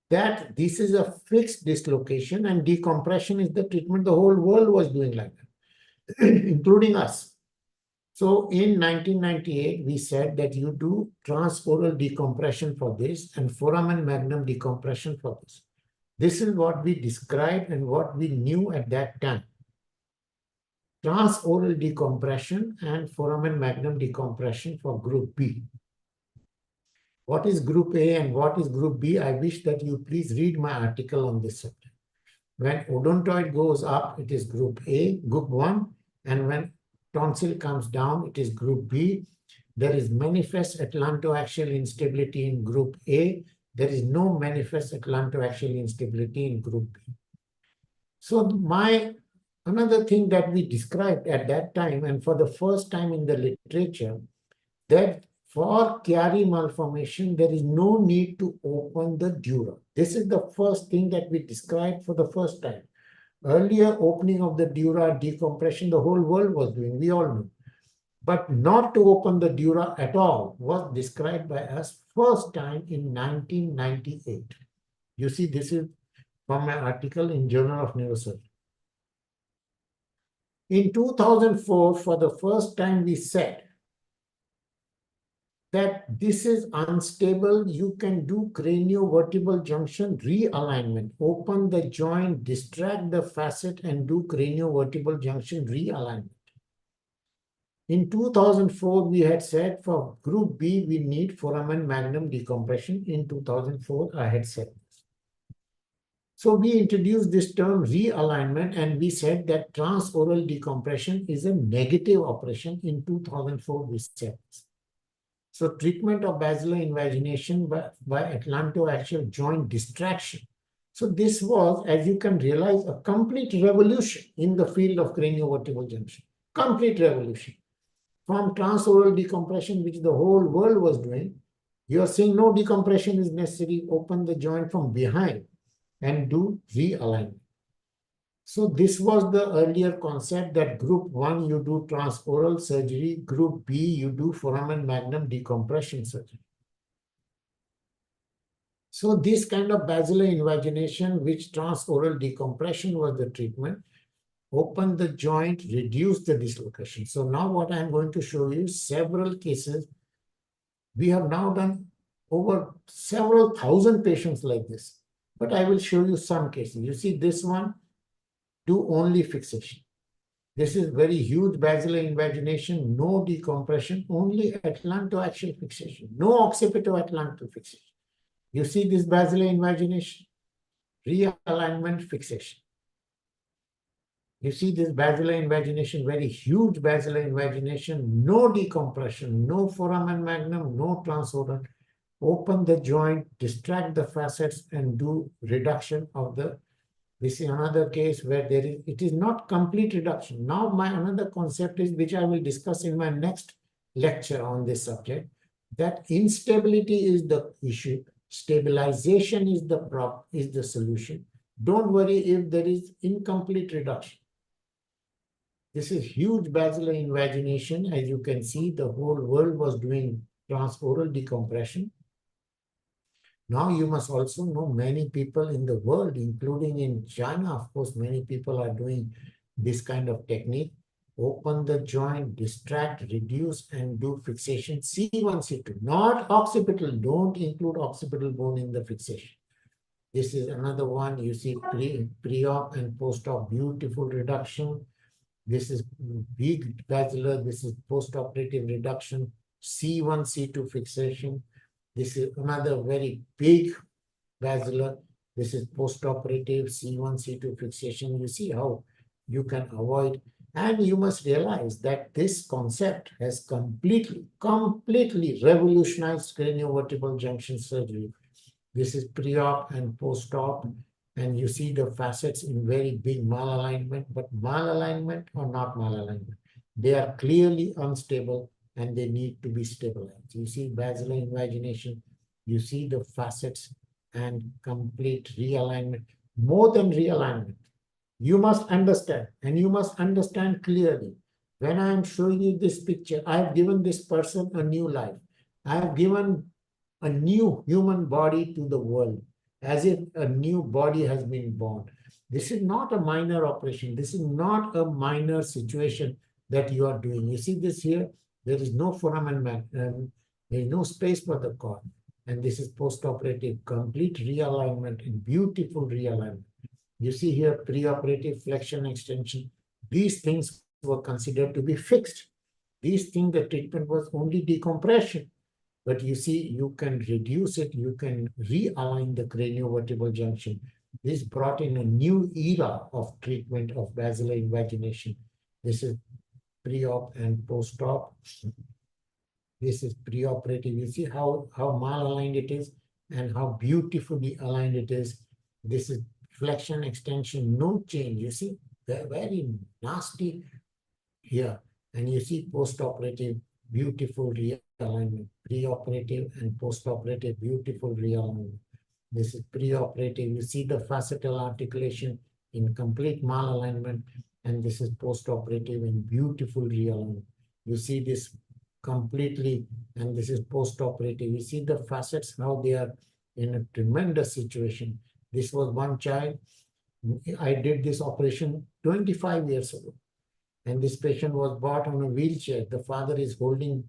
Speaker 4: that this is a fixed dislocation and decompression is the treatment. The whole world was doing like that, including us. So in 1998, we said that you do transoral decompression for this and foramen magnum decompression for this. This is what we described and what we knew at that time. Transoral decompression and foramen magnum decompression for group B. What is group A and what is group B? I wish that you please read my article on this subject. When odontoid goes up, it is group A, group 1, and when tonsil comes down, it is group B. There is manifest atlantoaxial instability in group A. There is no manifest atlantoaxial instability in group B. So my Another thing that we described at that time, and for the first time in the literature, that for Chiari malformation, there is no need to open the dura. This is the first thing that we described for the first time. Earlier opening of the dura, decompression, the whole world was doing, we all know. But not to open the dura at all was described by us first time in 1998. You see, this is from my article in Journal of Neurosurgery. In 2004, for the first time, we said that this is unstable. You can do craniovertebral junction realignment. Open the joint, distract the facet, and do craniovertebral junction realignment. In 2004, we had said for group B, we need foramen magnum decompression. In 2004, I had said this. So we introduced this term realignment, and we said that transoral decompression is a negative operation. In 2004, we said this. So treatment of basilar invagination by atlantoaxial joint distraction. So this was, as you can realize, a complete revolution in the field of craniovertebral junction. Complete revolution. From transoral decompression, which the whole world was doing, you are saying no decompression is necessary. Open the joint from behind and do realignment. So this was the earlier concept that group 1, you do transoral surgery. Group B, you do foramen magnum decompression surgery. So this kind of basilar invagination, which transoral decompression was the treatment, open the joint, reduce the dislocation. So now what I'm going to show you, several cases. We have now done over several thousand patients like this, but I will show you some cases. You see this one, do only fixation. This is very huge basilar invagination, no decompression, only atlantoaxial fixation, no occipito-atlantal fixation. You see this basilar invagination, realignment fixation. You see this basilar invagination, very huge basilar invagination, no decompression, no foramen magnum, no transoral. Open the joint, distract the facets, and do reduction of the. This is another case where it is not complete reduction. Now my another concept is, which I will discuss in my next lecture on this subject, that instability is the issue. Stabilization is the solution. Don't worry if there is incomplete reduction. This is huge basilar invagination. As you can see, the whole world was doing transoral decompression. Now you must also know many people in the world, including in China, of course, many people are doing this kind of technique. Open the joint, distract, reduce, and do fixation. C1, C2, not occipital. Don't include occipital bone in the fixation. This is another one. You see pre-op and post-op, beautiful reduction. This is big basilar. This is post-operative reduction. C1, C2 fixation. This is another very big basilar. This is post-operative C1, C2 fixation. You see how you can avoid. And you must realize that this concept has completely revolutionized craniovertebral junction surgery. This is pre-op and post-op. And you see the facets in very big malalignment, but malalignment or not malalignment. They are clearly unstable and they need to be stabilized. You see basilar invagination, you see the facets and complete realignment. More than realignment, you must understand, and you must understand clearly. When I am showing you this picture, I have given this person a new life. I have given a new human body to the world, as if a new body has been born. This is not a minor operation. This is not a minor situation that you are doing. You see this here? There is no foramen magnum. There is no space for the cord. And this is post-operative, complete realignment and beautiful realignment. You see here preoperative flexion extension. These things were considered to be fixed. These things, the treatment was only decompression. But you see, you can reduce it. You can realign the craniovertebral junction. This brought in a new era of treatment of basilar invagination. This is pre-op and post-op. This is preoperative. You see how malaligned it is and how beautifully aligned it is. This is flexion extension, no change. You see, very nasty here. And you see post-operative, beautiful realignment, pre-operative and post-operative, beautiful realignment. This is pre-operative. You see the facetal articulation in complete malalignment, and this is post-operative in beautiful realignment. You see this completely, and this is post-operative. You see the facets, how they are in a tremendous situation. This was one child. I did this operation 25 years ago. And this patient was brought on a wheelchair. The father is holding,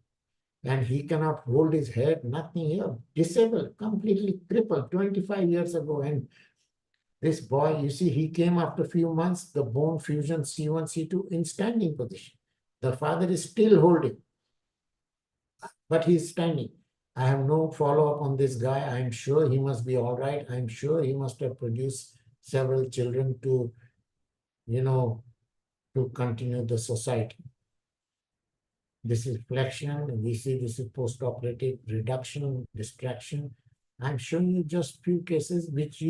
Speaker 4: and he cannot hold his head, nothing here, disabled, completely crippled 25 years ago. And this boy, you see, he came after a few months, the bone fusion C1, C2 in standing position. The father is still holding, but he's standing. I have no follow-up on this guy. I'm sure he must be all right. I'm sure he must have produced several children to, to continue the society. This is flexion. We see this is post-operative reduction, distraction. I'm showing you just few cases which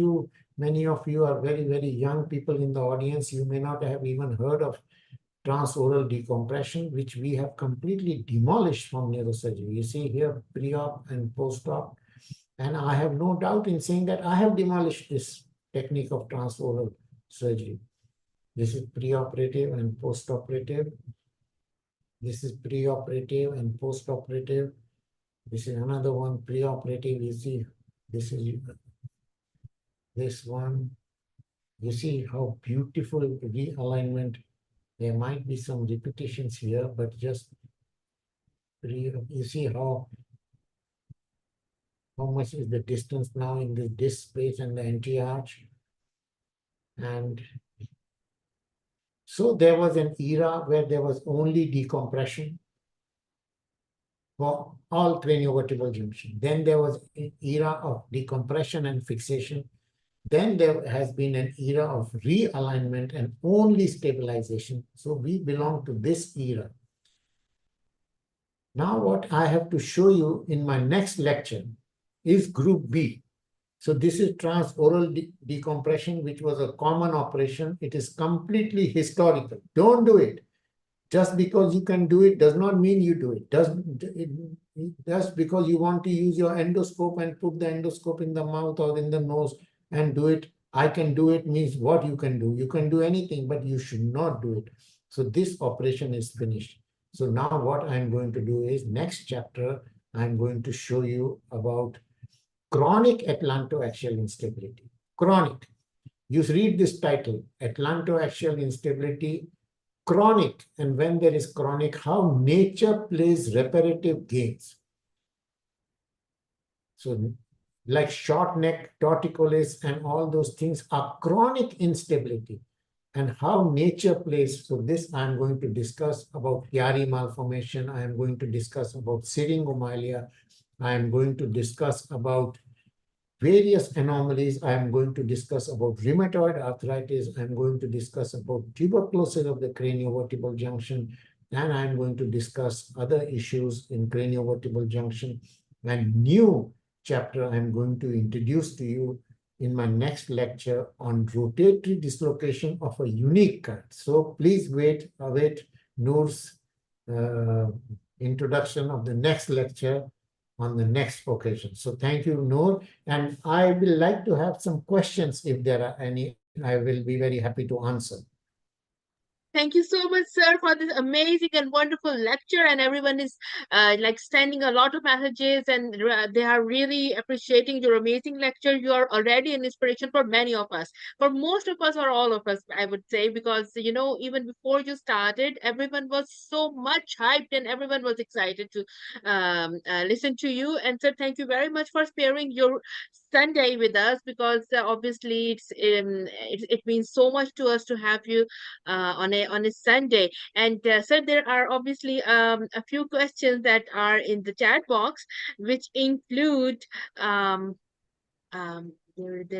Speaker 4: many of you are very, very young people in the audience. You may not have even heard of transoral decompression, which we have completely demolished from neurosurgery. You see here pre-op and post-op. And I have no doubt in saying that I have demolished this technique of transoral surgery. This is pre-operative and post-operative. This is pre-operative and post-operative. This is another one, pre-operative. You see, this is this one. You see how beautiful realignment. There might be some repetitions here, but just you see how much is the distance now in the disc space and the anti-arch. And so there was an era where there was only decompression for all craniovertebral junction. Then there was an era of decompression and fixation. Then there has been an era of realignment and only stabilization. So we belong to this era. Now what I have to show you in my next lecture is group B. So this is transoral decompression, which was a common operation. It is completely historical. Don't do it. Just because you can do it does not mean you do it. Just because you want to use your endoscope and put the endoscope in the mouth or in the nose and do it, I can do it means what you can do. You can do anything, but you should not do it. So this operation is finished. So now what I'm going to do is next chapter, I'm going to show you about chronic atlantoaxial instability. Chronic. You read this title, atlantoaxial instability, chronic, and when there is chronic, how nature plays reparative games. So like short neck, torticollis, and all those things are chronic instability, and how nature plays. So this I'm going to discuss about Chiari malformation. I am going to discuss about syringomalia. I am going to discuss about various anomalies. I am going to discuss about rheumatoid arthritis. I'm going to discuss about tuberculosis of the craniovertebral junction. And I'm going to discuss other issues in craniovertebral junction. And new chapter I'm going to introduce to you in my next lecture on rotatory dislocation of a unique kind. So please await Noor's introduction of the next lecture on the next occasion. So thank you, Noor. And I will like to have some questions if there are any. I will be very happy to answer.
Speaker 1: Thank you so much, sir, for this amazing and wonderful lecture. And everyone is like sending a lot of messages, and they are really appreciating your amazing lecture. You are already an inspiration for many of us, for most of us or all of us, I would say, because even before you started, everyone was so much hyped and everyone was excited to listen to you. And so, thank you very much for sparing your Sunday with us, because obviously it means so much to us to have you on a Sunday. And sir, there are obviously a few questions that are in the chat box, which include there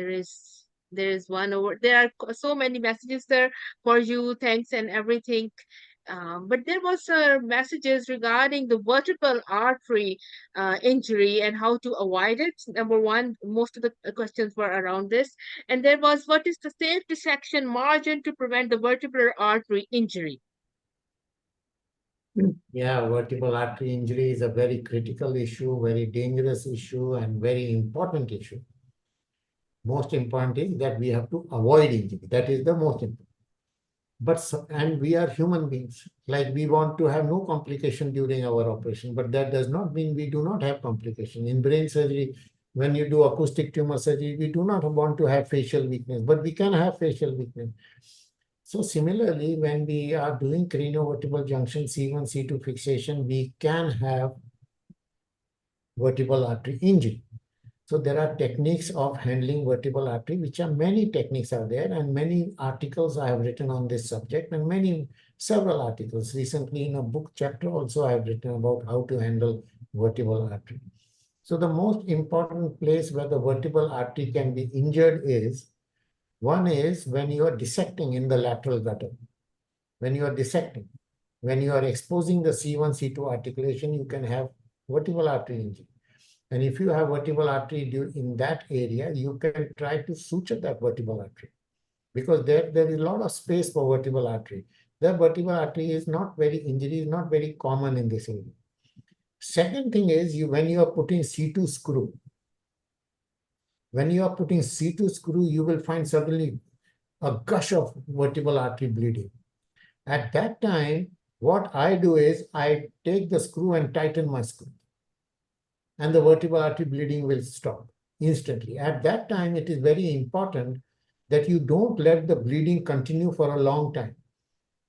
Speaker 1: is one over. There are so many messages there for you. Thanks and everything. But there was messages regarding the vertebral artery injury and how to avoid it. Number one, most of the questions were around this. And there was, what is the safe dissection margin to prevent the vertebral artery injury?
Speaker 4: Yeah, vertebral artery injury is a very critical issue, very dangerous issue, and very important issue. Most important is that we have to avoid injury. That is the most important. And we are human beings. Like, we want to have no complication during our operation, but that does not mean we do not have complication. In brain surgery, when you do acoustic tumor surgery, we do not want to have facial weakness, but we can have facial weakness. So similarly, when we are doing craniovertebral junction C1, C2 fixation, we can have vertebral artery injury. So there are techniques of handling vertebral artery, which are many techniques are there, and many articles I have written on this subject, and several articles. Recently in a book chapter also I have written about how to handle vertebral artery. So the most important place where the vertebral artery can be injured is, one is when you are dissecting in the lateral gutter. When you are dissecting, when you are exposing the C1, C2 articulation, you can have vertebral artery injury. And if you have vertebral artery in that area, you can try to suture that vertebral artery, because there is a lot of space for vertebral artery. The vertebral artery is not very, injury is not very common in this area. Second thing is, when you are putting C2 screw, you will find suddenly a gush of vertebral artery bleeding. At that time, what I do is I take the screw and tighten my screw, and the vertebral artery bleeding will stop instantly. At that time, it is very important that you don't let the bleeding continue for a long time,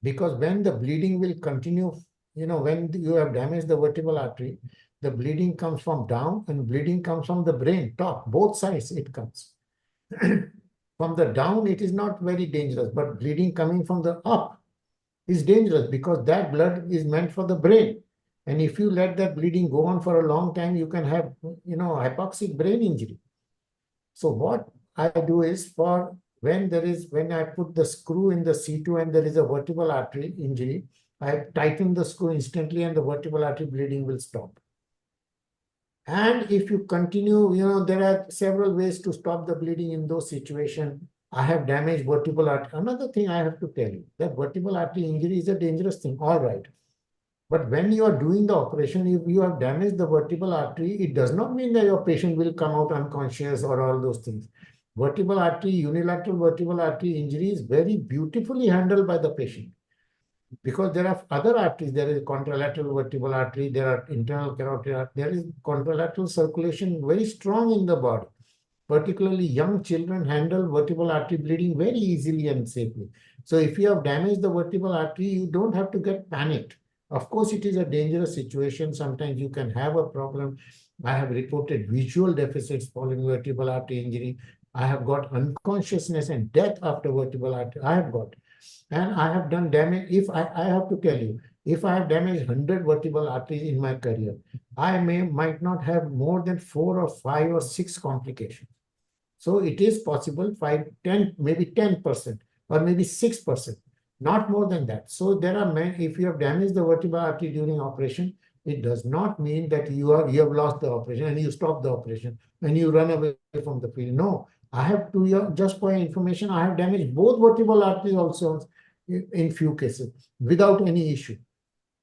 Speaker 4: because when the bleeding will continue, when you have damaged the vertebral artery, the bleeding comes from down and bleeding comes from the brain, top, both sides it comes. From the down, it is not very dangerous, but bleeding coming from the up is dangerous, because that blood is meant for the brain. And if you let that bleeding go on for a long time, you can have, hypoxic brain injury. So what I do is, when I put the screw in the C2 and there is a vertebral artery injury, I tighten the screw instantly and the vertebral artery bleeding will stop. And if you continue, there are several ways to stop the bleeding in those situations. I have damaged vertebral artery. Another thing I have to tell you, that vertebral artery injury is a dangerous thing, all right. But when you are doing the operation, if you have damaged the vertebral artery, it does not mean that your patient will come out unconscious or all those things. Vertebral artery, unilateral vertebral artery injury is very beautifully handled by the patient, because there are other arteries. There is contralateral vertebral artery, there are internal carotid artery, there is contralateral circulation very strong in the body. Particularly young children handle vertebral artery bleeding very easily and safely. So if you have damaged the vertebral artery, you don't have to get panicked. Of course, it is a dangerous situation. Sometimes you can have a problem. I have reported visual deficits following vertebral artery injury. I have got unconsciousness and death after vertebral artery. I have got. And I have done damage. I have to tell you, if I have damaged 100 vertebral arteries in my career, I might not have more than 4 or 5 or 6 complications. So it is possible 5, 10, maybe 10%, or maybe 6%, not more than that. So there are many. If you have damaged the vertebral artery during operation, it does not mean that you have lost the operation and you stop the operation and you run away from the field. No, I have to, just for your information, I have damaged both vertebral arteries also in few cases without any issue.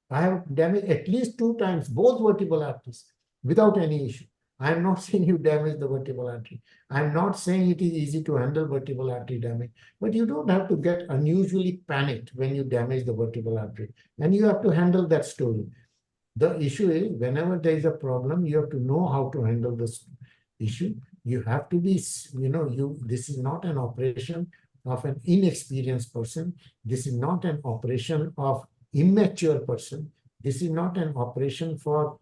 Speaker 4: I have damaged at least 2 times both vertebral arteries without any issue. I am not saying you damage the vertebral artery. I am not saying it is easy to handle vertebral artery damage, but you don't have to get unusually panicked when you damage the vertebral artery, and you have to handle that story. The issue is, whenever there is a problem, you have to know how to handle this issue. You have to be, this is not an operation of an inexperienced person. This is not an operation of immature person. This is not an operation for,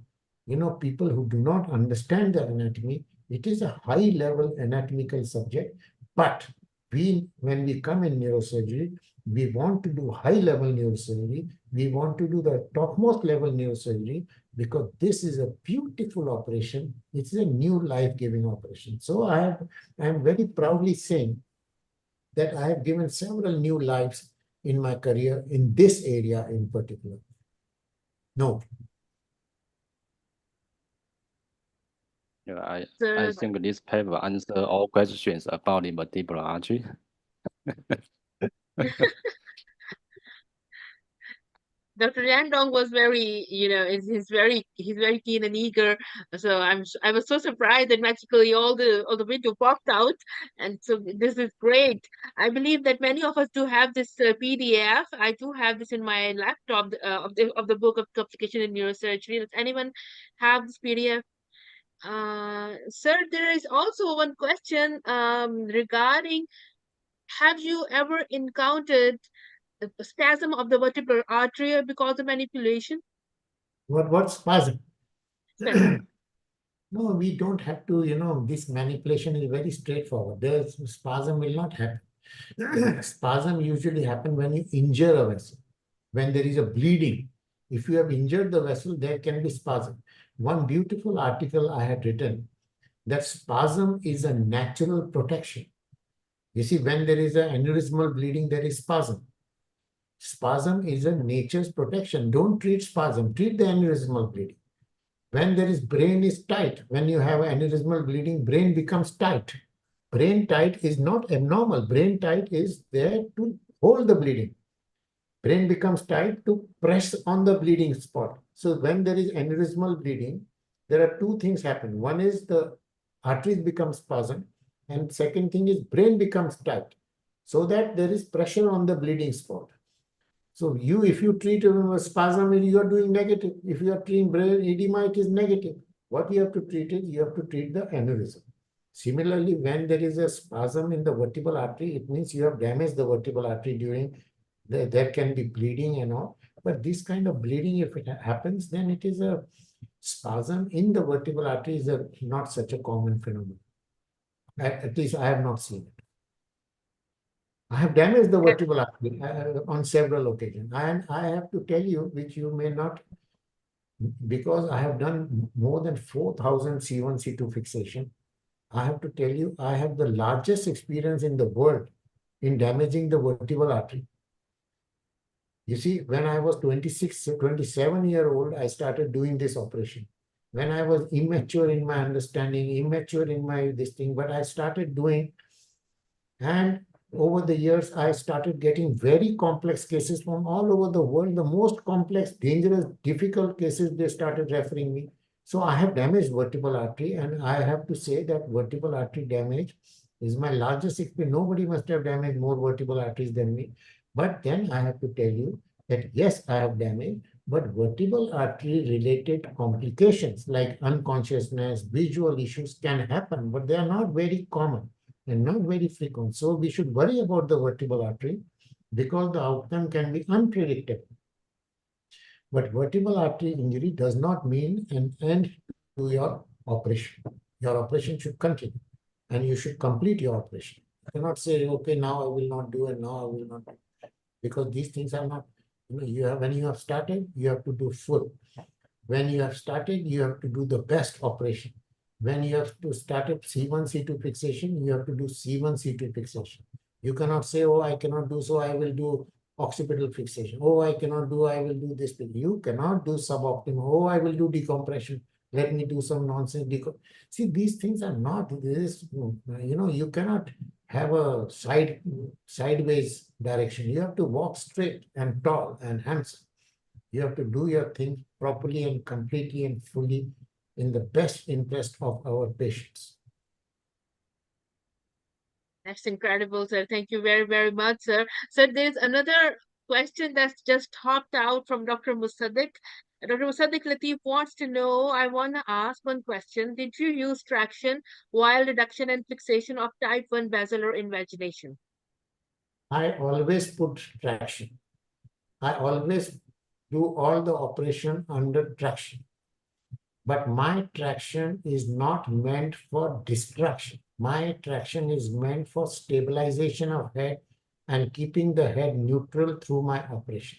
Speaker 4: people who do not understand the anatomy. It is a high level anatomical subject, but when we come in neurosurgery, we want to do high level neurosurgery. We want to do the topmost level neurosurgery, because this is a beautiful operation. It's a new life-giving operation. So I am very proudly saying that I have given several new lives in my career in this area in particular. No.
Speaker 3: Yeah, I
Speaker 1: Sir,
Speaker 3: think this paper answer all questions about the multiple artery.
Speaker 1: Dr. Yandong was very, he's very keen and eager. So I was so surprised that magically all the window popped out, and so this is great. I believe that many of us do have this PDF. I do have this in my laptop of the book of complication in neurosurgery. Does anyone have this PDF? Sir, there is also one question regarding: have you ever encountered a spasm of the vertebral artery because of manipulation?
Speaker 4: What spasm?
Speaker 1: Spasm.
Speaker 4: No, we don't have to, this manipulation is very straightforward. The spasm will not happen. Spasm usually happen when you injure a vessel, when there is a bleeding. If you have injured the vessel, there can be spasm. One beautiful article I had written that spasm is a natural protection. You see, when there is an aneurysmal bleeding, there is spasm. Spasm is a nature's protection. Don't treat spasm, treat the aneurysmal bleeding. When there is brain is tight, when you have aneurysmal bleeding, brain becomes tight. Brain tight is not abnormal. Brain tight is there to hold the bleeding. Brain becomes tight to press on the bleeding spot. So when there is aneurysmal bleeding, there are two things happen. One is the arteries become spasm, and second thing is brain becomes tight, so that there is pressure on the bleeding spot. So if you treat a spasm, you are doing negative. If you are treating brain edema, it is negative. What you have to treat is you have to treat the aneurysm. Similarly, when there is a spasm in the vertebral artery, it means you have damaged the vertebral artery during there can be bleeding and all. But this kind of bleeding, if it happens, then it is a spasm in the vertebral artery is not such a common phenomenon. At least I have not seen it. I have damaged the vertebral artery on several occasions. And I have to tell you, which you may not, because I have done more than 4,000 C1, C2 fixation. I have to tell you, I have the largest experience in the world in damaging the vertebral artery. You see, when I was 26, 27-year-old, I started doing this operation. When I was immature in my understanding, immature in my this thing, but I started doing, and over the years, I started getting very complex cases from all over the world. The most complex, dangerous, difficult cases, they started referring me. So I have damaged vertebral artery, and I have to say that vertebral artery damage is my largest experience. Nobody must have damaged more vertebral arteries than me. But then I have to tell you that yes, I have damaged, but vertebral artery related complications like unconsciousness, visual issues can happen, but they are not very common and not very frequent. So we should worry about the vertebral artery because the outcome can be unpredictable. But vertebral artery injury does not mean an end to your operation. Your operation should continue and you should complete your operation. You cannot say, okay, now I will not do and now I will not do. Because these things are not, when you have started, you have to do full. When you have started, you have to do the best operation. When you have to start a C1, C2 fixation, you have to do C1, C2 fixation. You cannot say, oh, I cannot do, so I will do occipital fixation. Oh, I cannot do, I will do this thing. You cannot do suboptimal. Oh, I will do decompression. Let me do some nonsense. See, these things are not this, you cannot have a sideways direction. You have to walk straight and tall and handsome. You have to do your thing properly and completely and fully in the best interest of our patients.
Speaker 1: That's incredible, sir. Thank you very, very much, sir. Sir, there's another question that's just hopped out from Dr. Musaddiq. Dr. Musaddiq Latif wants to know, I want to ask one question. Did you use traction while reduction and fixation of type 1 basilar invagination?
Speaker 4: I always put traction. I always do all the operation under traction. But my traction is not meant for distraction. My traction is meant for stabilization of head and keeping the head neutral through my operation.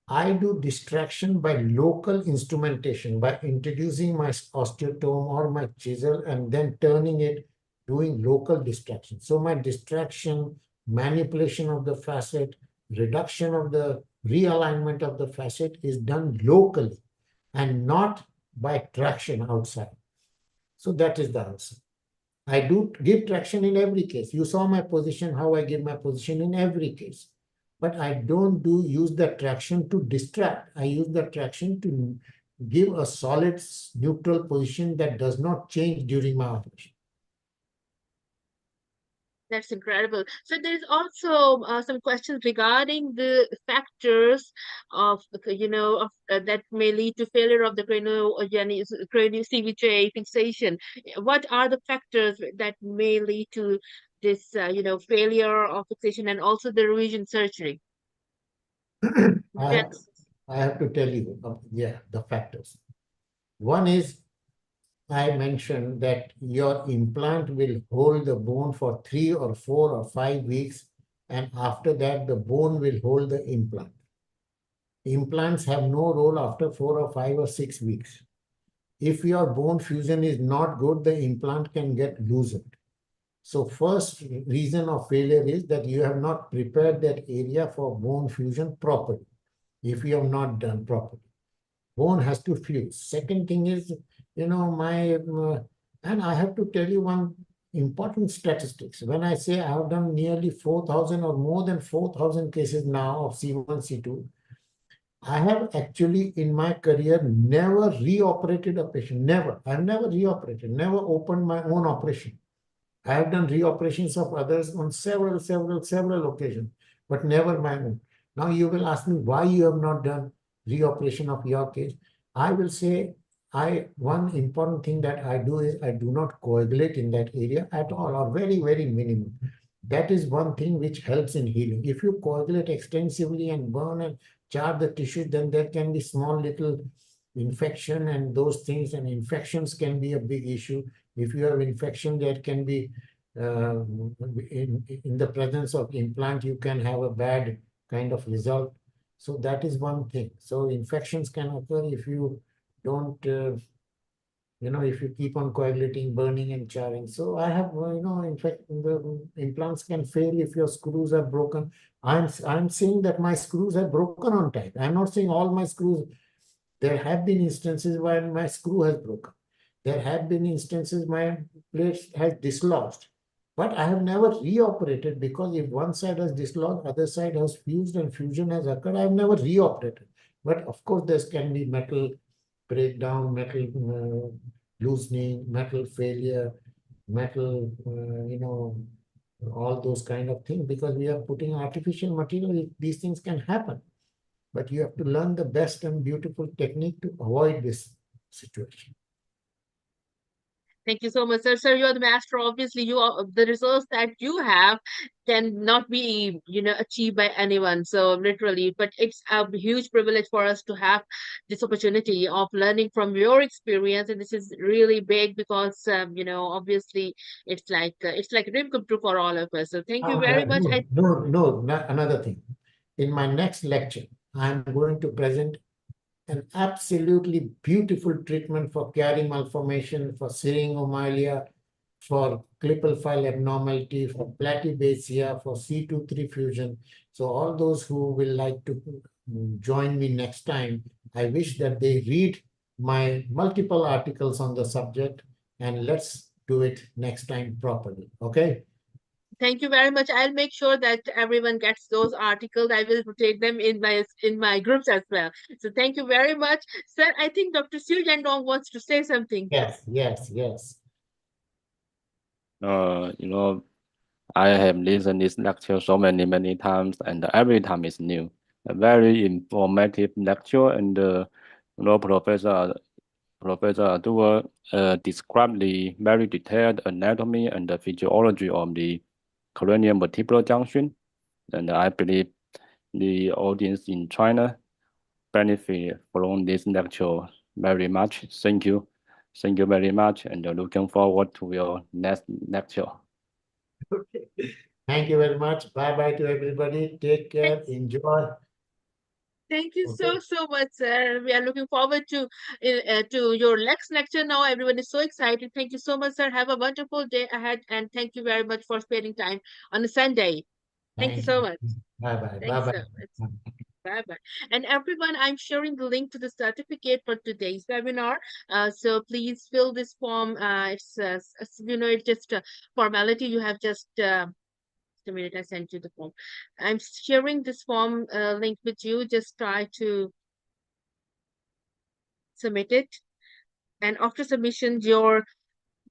Speaker 4: I do distraction by local instrumentation, by introducing my osteotome or my chisel and then turning it, doing local distraction. So my distraction, manipulation of the facet, reduction of the realignment of the facet is done locally and not by traction outside. So that is the answer. I do give traction in every case. You saw my position, how I give my position in every case. But I don't use the traction to distract. I use the traction to give a solid neutral position that does not change during my operation.
Speaker 1: That's incredible. So there's also some questions regarding the factors of, that may lead to failure of the cranial CVJ fixation. What are the factors that may lead to this, failure of fixation and also the revision surgery?
Speaker 4: I have to tell you, the factors. One is I mentioned that your implant will hold the bone for 3 or 4 or 5 weeks, and after that, the bone will hold the implant. Implants have no role after 4 or 5 or 6 weeks. If your bone fusion is not good, the implant can get loosened. So first reason of failure is that you have not prepared that area for bone fusion properly. If you have not done properly, bone has to fuse. Second thing is, and I have to tell you one important statistics. When I say I have done nearly 4,000 or more than 4,000 cases now of C1, C2, I have actually in my career never reoperated a patient. Never. I've never reoperated, never opened my own operation. I have done reoperations of others on several occasions, but never my own. Now you will ask me why you have not done reoperation of your case. I will say one important thing that I do is I do not coagulate in that area at all or very, very minimum. That is one thing which helps in healing. If you coagulate extensively and burn and char the tissue, then there can be small little infection and those things, and infections can be a big issue. If you have infection, there can be in the presence of implant, you can have a bad kind of result. So that is one thing. So infections can occur if you don't, if you keep on coagulating, burning and charring. So I have, in fact, the implants can fail if your screws are broken. I'm saying that my screws are broken on time. I'm not saying all my screws. There have been instances when my screw has broken. There have been instances my plate has dislodged. But I have never reoperated because if one side has dislodged, other side has fused and fusion has occurred, I have never reoperated. But of course, there can be metal breakdown, metal loosening, metal failure, metal, all those kind of things because we are putting artificial material. These things can happen. But you have to learn the best and beautiful technique to avoid this situation.
Speaker 1: Thank you so much, sir. Sir, you are the master. Obviously, you are the results that you have cannot be, achieved by anyone. So literally, but it's a huge privilege for us to have this opportunity of learning from your experience, and this is really big because, obviously, it's like a dream come true for all of us. So thank you very much.
Speaker 4: Another thing. In my next lecture, I'm going to present an absolutely beautiful treatment for Chiari malformation, for syringomalia, for Klippel file abnormality, for platybasia, for C2-3 fusion. So all those who will like to join me next time, I wish that they read my multiple articles on the subject and let's do it next time properly. Okay?
Speaker 1: Thank you very much. I'll make sure that everyone gets those articles. I will rotate them in my groups as well. So thank you very much, sir. I think Dr. Siu Yandong wants to say something.
Speaker 4: Yes.
Speaker 3: I have listened this lecture so many times, and every time is new. A very informative lecture, and Professor Atul described the very detailed anatomy and the physiology of the cranial vertebral junction, and I believe the audience in China benefit from this lecture very much. Thank you very much, and looking forward to your next lecture.
Speaker 4: Okay. Thank you very much. Bye-bye to everybody. Take care. Enjoy.
Speaker 1: Thank you so much, sir. We are looking forward to your next lecture now. Everyone is so excited. Thank you so much, sir. Have a wonderful day ahead, and thank you very much for spending time on a Sunday. Thank you so much.
Speaker 4: Bye-bye.
Speaker 1: Thanks so
Speaker 4: Bye-bye.
Speaker 1: much. Bye-bye. And everyone, I'm sharing the link to the certificate for today's webinar. So please fill this form. It's just a formality. You have just a minute, I sent you the form. I'm sharing this form link with you. Just try to submit it. And after submission, your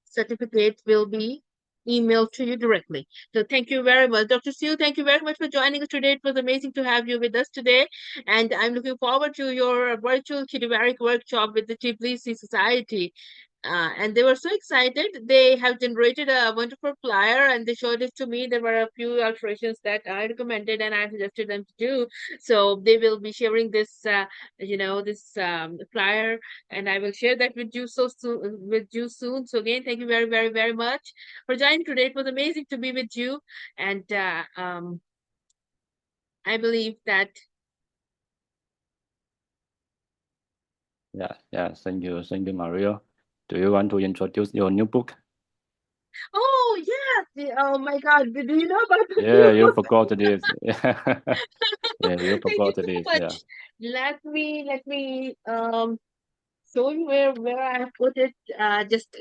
Speaker 1: certificate will be emailed to you directly. So thank you very much. Dr. Sue, thank you very much for joining us today. It was amazing to have you with us today. And I'm looking forward to your virtual Kidivaric workshop with the Tbilisi Society. And they were so excited. They have generated a wonderful flyer and they showed it to me. There were a few alterations that I recommended and I suggested them to do. So they will be sharing this, this flyer, and I will share that with you soon. So again, thank you very, very, very much for joining today. It was amazing to be with you, and I believe that.
Speaker 3: Yeah. Thank you, Mario. Do you want to introduce your new book?
Speaker 1: Oh yes! Oh my God! Do you know about the
Speaker 3: Yeah,
Speaker 1: new
Speaker 3: you
Speaker 1: book?
Speaker 3: forgot this. Yeah, you
Speaker 1: Thank you
Speaker 3: forgot
Speaker 1: so
Speaker 3: this. Yeah.
Speaker 1: much. Let me show you where I have put it.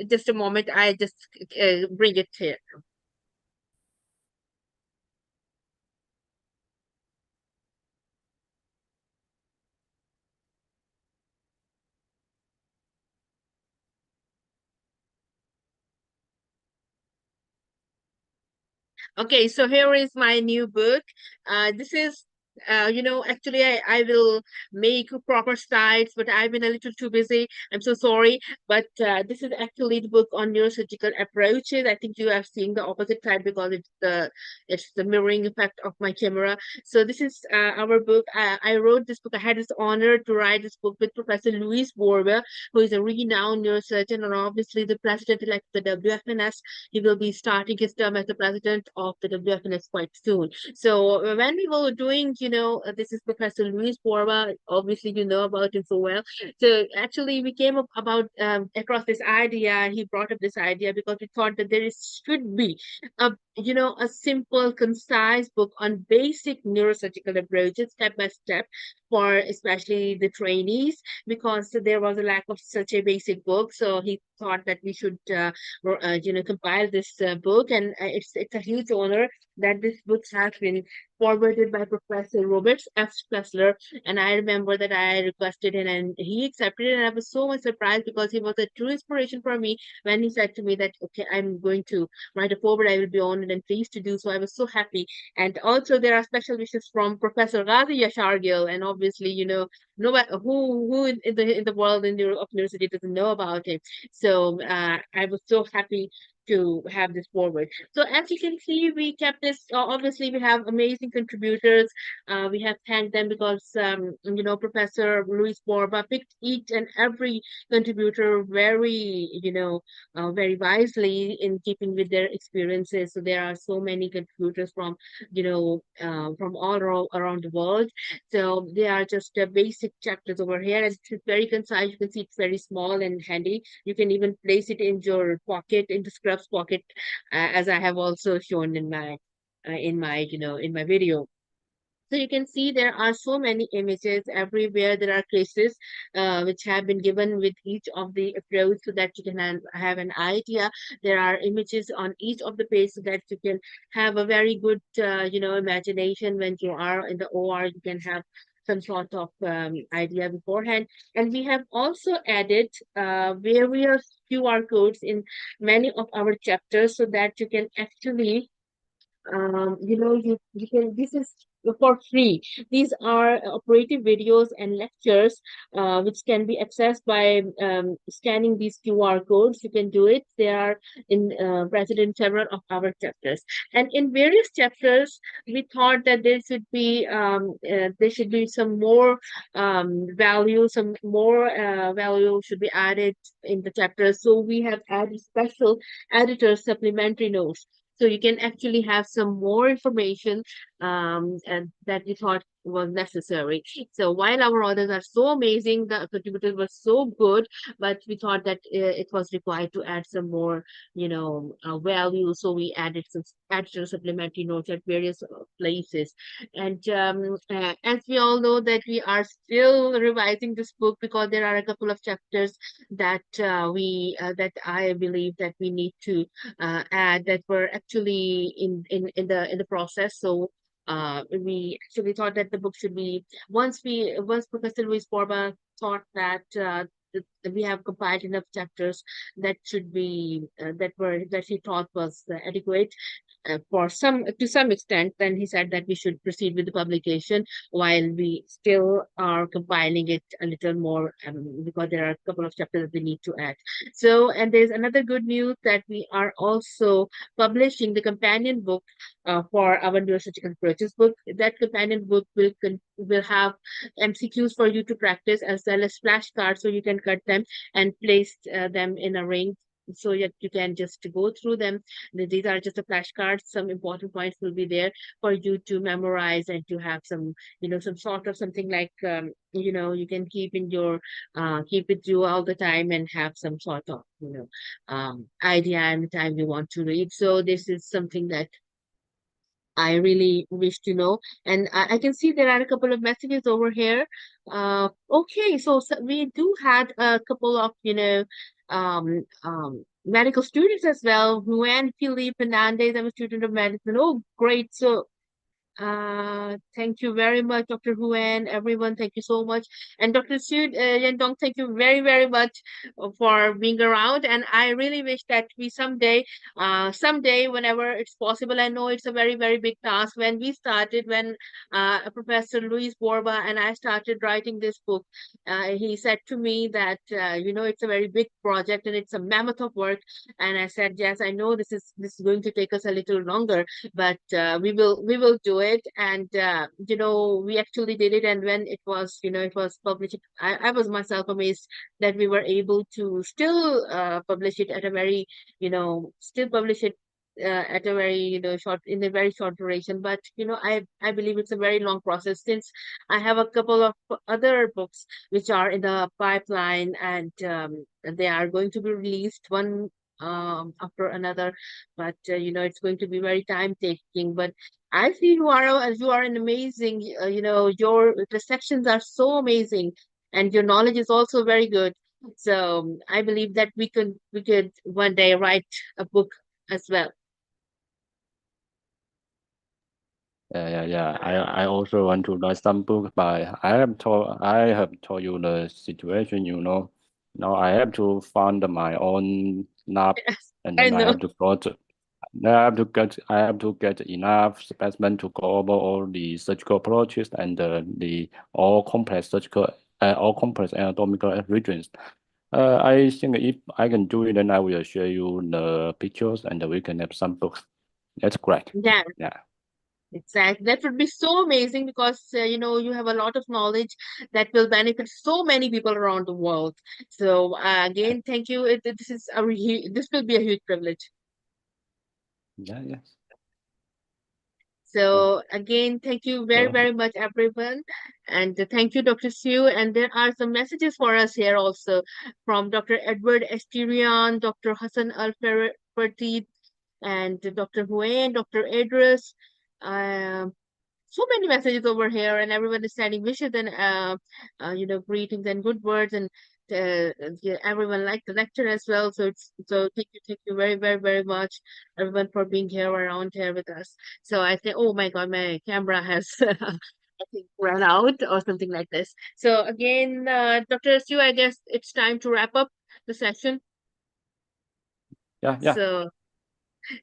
Speaker 1: Just a moment. I just bring it here. Okay, so here is my new book. This is, actually, I will make proper slides, but I've been a little too busy. I'm so sorry. But this is actually the book on neurosurgical approaches. I think you have seen the opposite side because it's the mirroring effect of my camera. So this is our book. I wrote this book. I had this honor to write this book with Professor Luis Borba, who is a renowned neurosurgeon and obviously the president-elect of the WFNS. He will be starting his term as the president of the WFNS quite soon. So when we were doing, this is Professor Luis Borba. Obviously, you know about him so well. So actually, we came up about across this idea. He brought up this idea because we thought that should be a simple, concise book on basic neurosurgical approaches, step by step, for especially the trainees, because there was a lack of such a basic book. So he thought that we should compile this book, and it's a huge honor that this book has been forwarded by Professor Robert F. Kessler. And I remember that I requested it and he accepted it. And I was so much surprised because he was a true inspiration for me when he said to me that, okay, I'm going to write a forward. I will be honored and pleased to do so. I was so happy. And also there are special wishes from Professor Ghazi Yashargil. And obviously, nobody who in the world of university doesn't know about him. So I was so happy to have this forward. So as you can see, we kept this. Obviously, we have amazing contributors. We have thanked them because Professor Luis Borba picked each and every contributor very very wisely in keeping with their experiences. So there are so many contributors from from all around the world. So they are just basic chapters over here. It's very concise. You can see it's very small and handy. You can even place it in your pocket, in the scrubs pocket, as I have also shown in my video. So you can see there are so many images everywhere. There are cases which have been given with each of the approach so that you can have an idea. There are images on each of the page so that you can have a very good, imagination when you are in the OR. You can have some sort of idea beforehand. And we have also added various QR codes in many of our chapters so that you can actually you can, this is for free. These are operative videos and lectures which can be accessed by scanning these QR codes. You can do it. They are present in several of our chapters, and in various chapters we thought that there should be some more value, some more value should be added in the chapters. So we have added special editor supplementary notes, so you can actually have some more information and that we thought was necessary. So while our authors are so amazing, the contributors were so good, but we thought that it was required to add some more, value. So we added some extra supplementary notes at various places. And as we all know that we are still revising this book because there are a couple of chapters that that I believe that we need to add that were actually in the process. So we actually thought that the book should be once Professor Luis Borba thought that we have compiled enough chapters that should be that he thought was adequate for some to some extent, then he said that we should proceed with the publication while we still are compiling it a little more, because there are a couple of chapters that we need to add. So, and there's another good news that we are also publishing the companion book for our neurosurgical approaches book. That companion book will have MCQs for you to practice as well as flashcards, so you can cut them and place them in a ring so that you can just go through them. These are just a flashcards. Some important points will be there for you to memorize and to have some, some sort of something like, you can keep in your, keep it you all the time and have some sort of, idea and time you want to read. So this is something that I really wish to know. And I can see there are a couple of messages over here. Okay, so we do had a couple of, medical students as well. Juan Felipe Fernandez, I'm a student of medicine. Oh, great. So thank you very much, Dr. Huan, everyone. Thank you so much. And Dr. Sud Yendong, thank you very, very much for being around. And I really wish that we someday, whenever it's possible, I know it's a very, very big task. When Professor Luis Borba and I started writing this book, he said to me that, it's a very big project and it's a mammoth of work. And I said, yes, I know this is going to take us a little longer, but we will do it. And we actually did it. And when it was published, I was myself amazed that we were able to still publish it at a very still publish it at a very short in a very short duration. But I believe it's a very long process, since I have a couple of other books which are in the pipeline, and they are going to be released one after another. But it's going to be very time taking. But I see you are an amazing, your the sections are so amazing, and your knowledge is also very good. So I believe that we could one day write a book as well.
Speaker 3: Yeah. I also want to write some book, but I have told you the situation, Now I have to find my own lab,
Speaker 1: Yes,
Speaker 3: and
Speaker 1: I
Speaker 3: then
Speaker 1: know.
Speaker 3: I have to get enough specimen to go over all the surgical approaches and the all complex anatomical regions. I think if I can do it, then I will show you the pictures and we can have some books. That's great.
Speaker 1: Yeah,
Speaker 3: Yeah.
Speaker 1: exactly. That would be so amazing because you have a lot of knowledge that will benefit so many people around the world. So again, thank you. This will be a huge privilege.
Speaker 3: Yeah.
Speaker 1: So again, thank you very,
Speaker 3: So,
Speaker 1: very much, everyone. And thank you, Dr. Sue. And there are some messages for us here also from Dr. Edward Estirian, Dr. Hassan Al-Fartid, and Dr. Huain, Dr. Idris. Um, so many messages over here, and everyone is sending wishes and greetings and good words, and yeah, everyone liked the lecture as well. So thank you very, very, very much, everyone, for being here around here with us. So I think, oh my God, my camera has I think run out or something like this. So again, Dr. Sue, I guess it's time to wrap up the session.
Speaker 3: yeah.
Speaker 1: So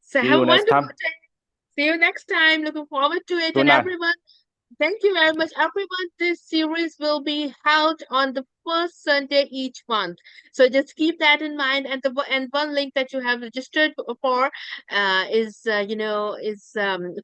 Speaker 3: See
Speaker 1: have
Speaker 3: you
Speaker 1: a
Speaker 3: next
Speaker 1: wonderful
Speaker 3: time.
Speaker 1: day. See you next time. Looking forward to it.
Speaker 3: Good
Speaker 1: And
Speaker 3: night.
Speaker 1: everyone, thank you very much, everyone. This series will be held on the first Sunday each month. So just keep that in mind. And and one link that you have registered for is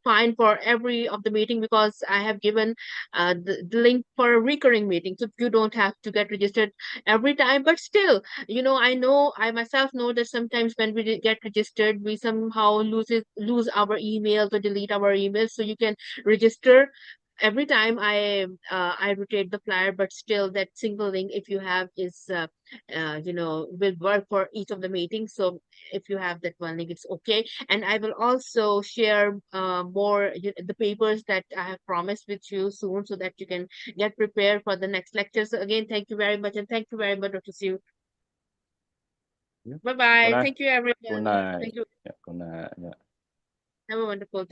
Speaker 1: fine for every of the meeting, because I have given the link for a recurring meeting, so you don't have to get registered every time. But still, I myself know that sometimes when we get registered, we somehow lose our emails or delete our emails. So you can register every time I rotate the flyer, but still that single link, if you have, is will work for each of the meetings. So if you have that one link, it's okay. And I will also share more the papers that I have promised with you soon, so that you can get prepared for the next lecture. So again, thank you very much, and thank you very much, Dr. Siu.
Speaker 3: Yeah.
Speaker 1: Bye bye.
Speaker 3: Good night.
Speaker 1: Thank you,
Speaker 3: Good
Speaker 1: everyone.
Speaker 3: night.
Speaker 1: Thank you.
Speaker 3: Yeah, good night. Yeah.
Speaker 1: Have a wonderful day.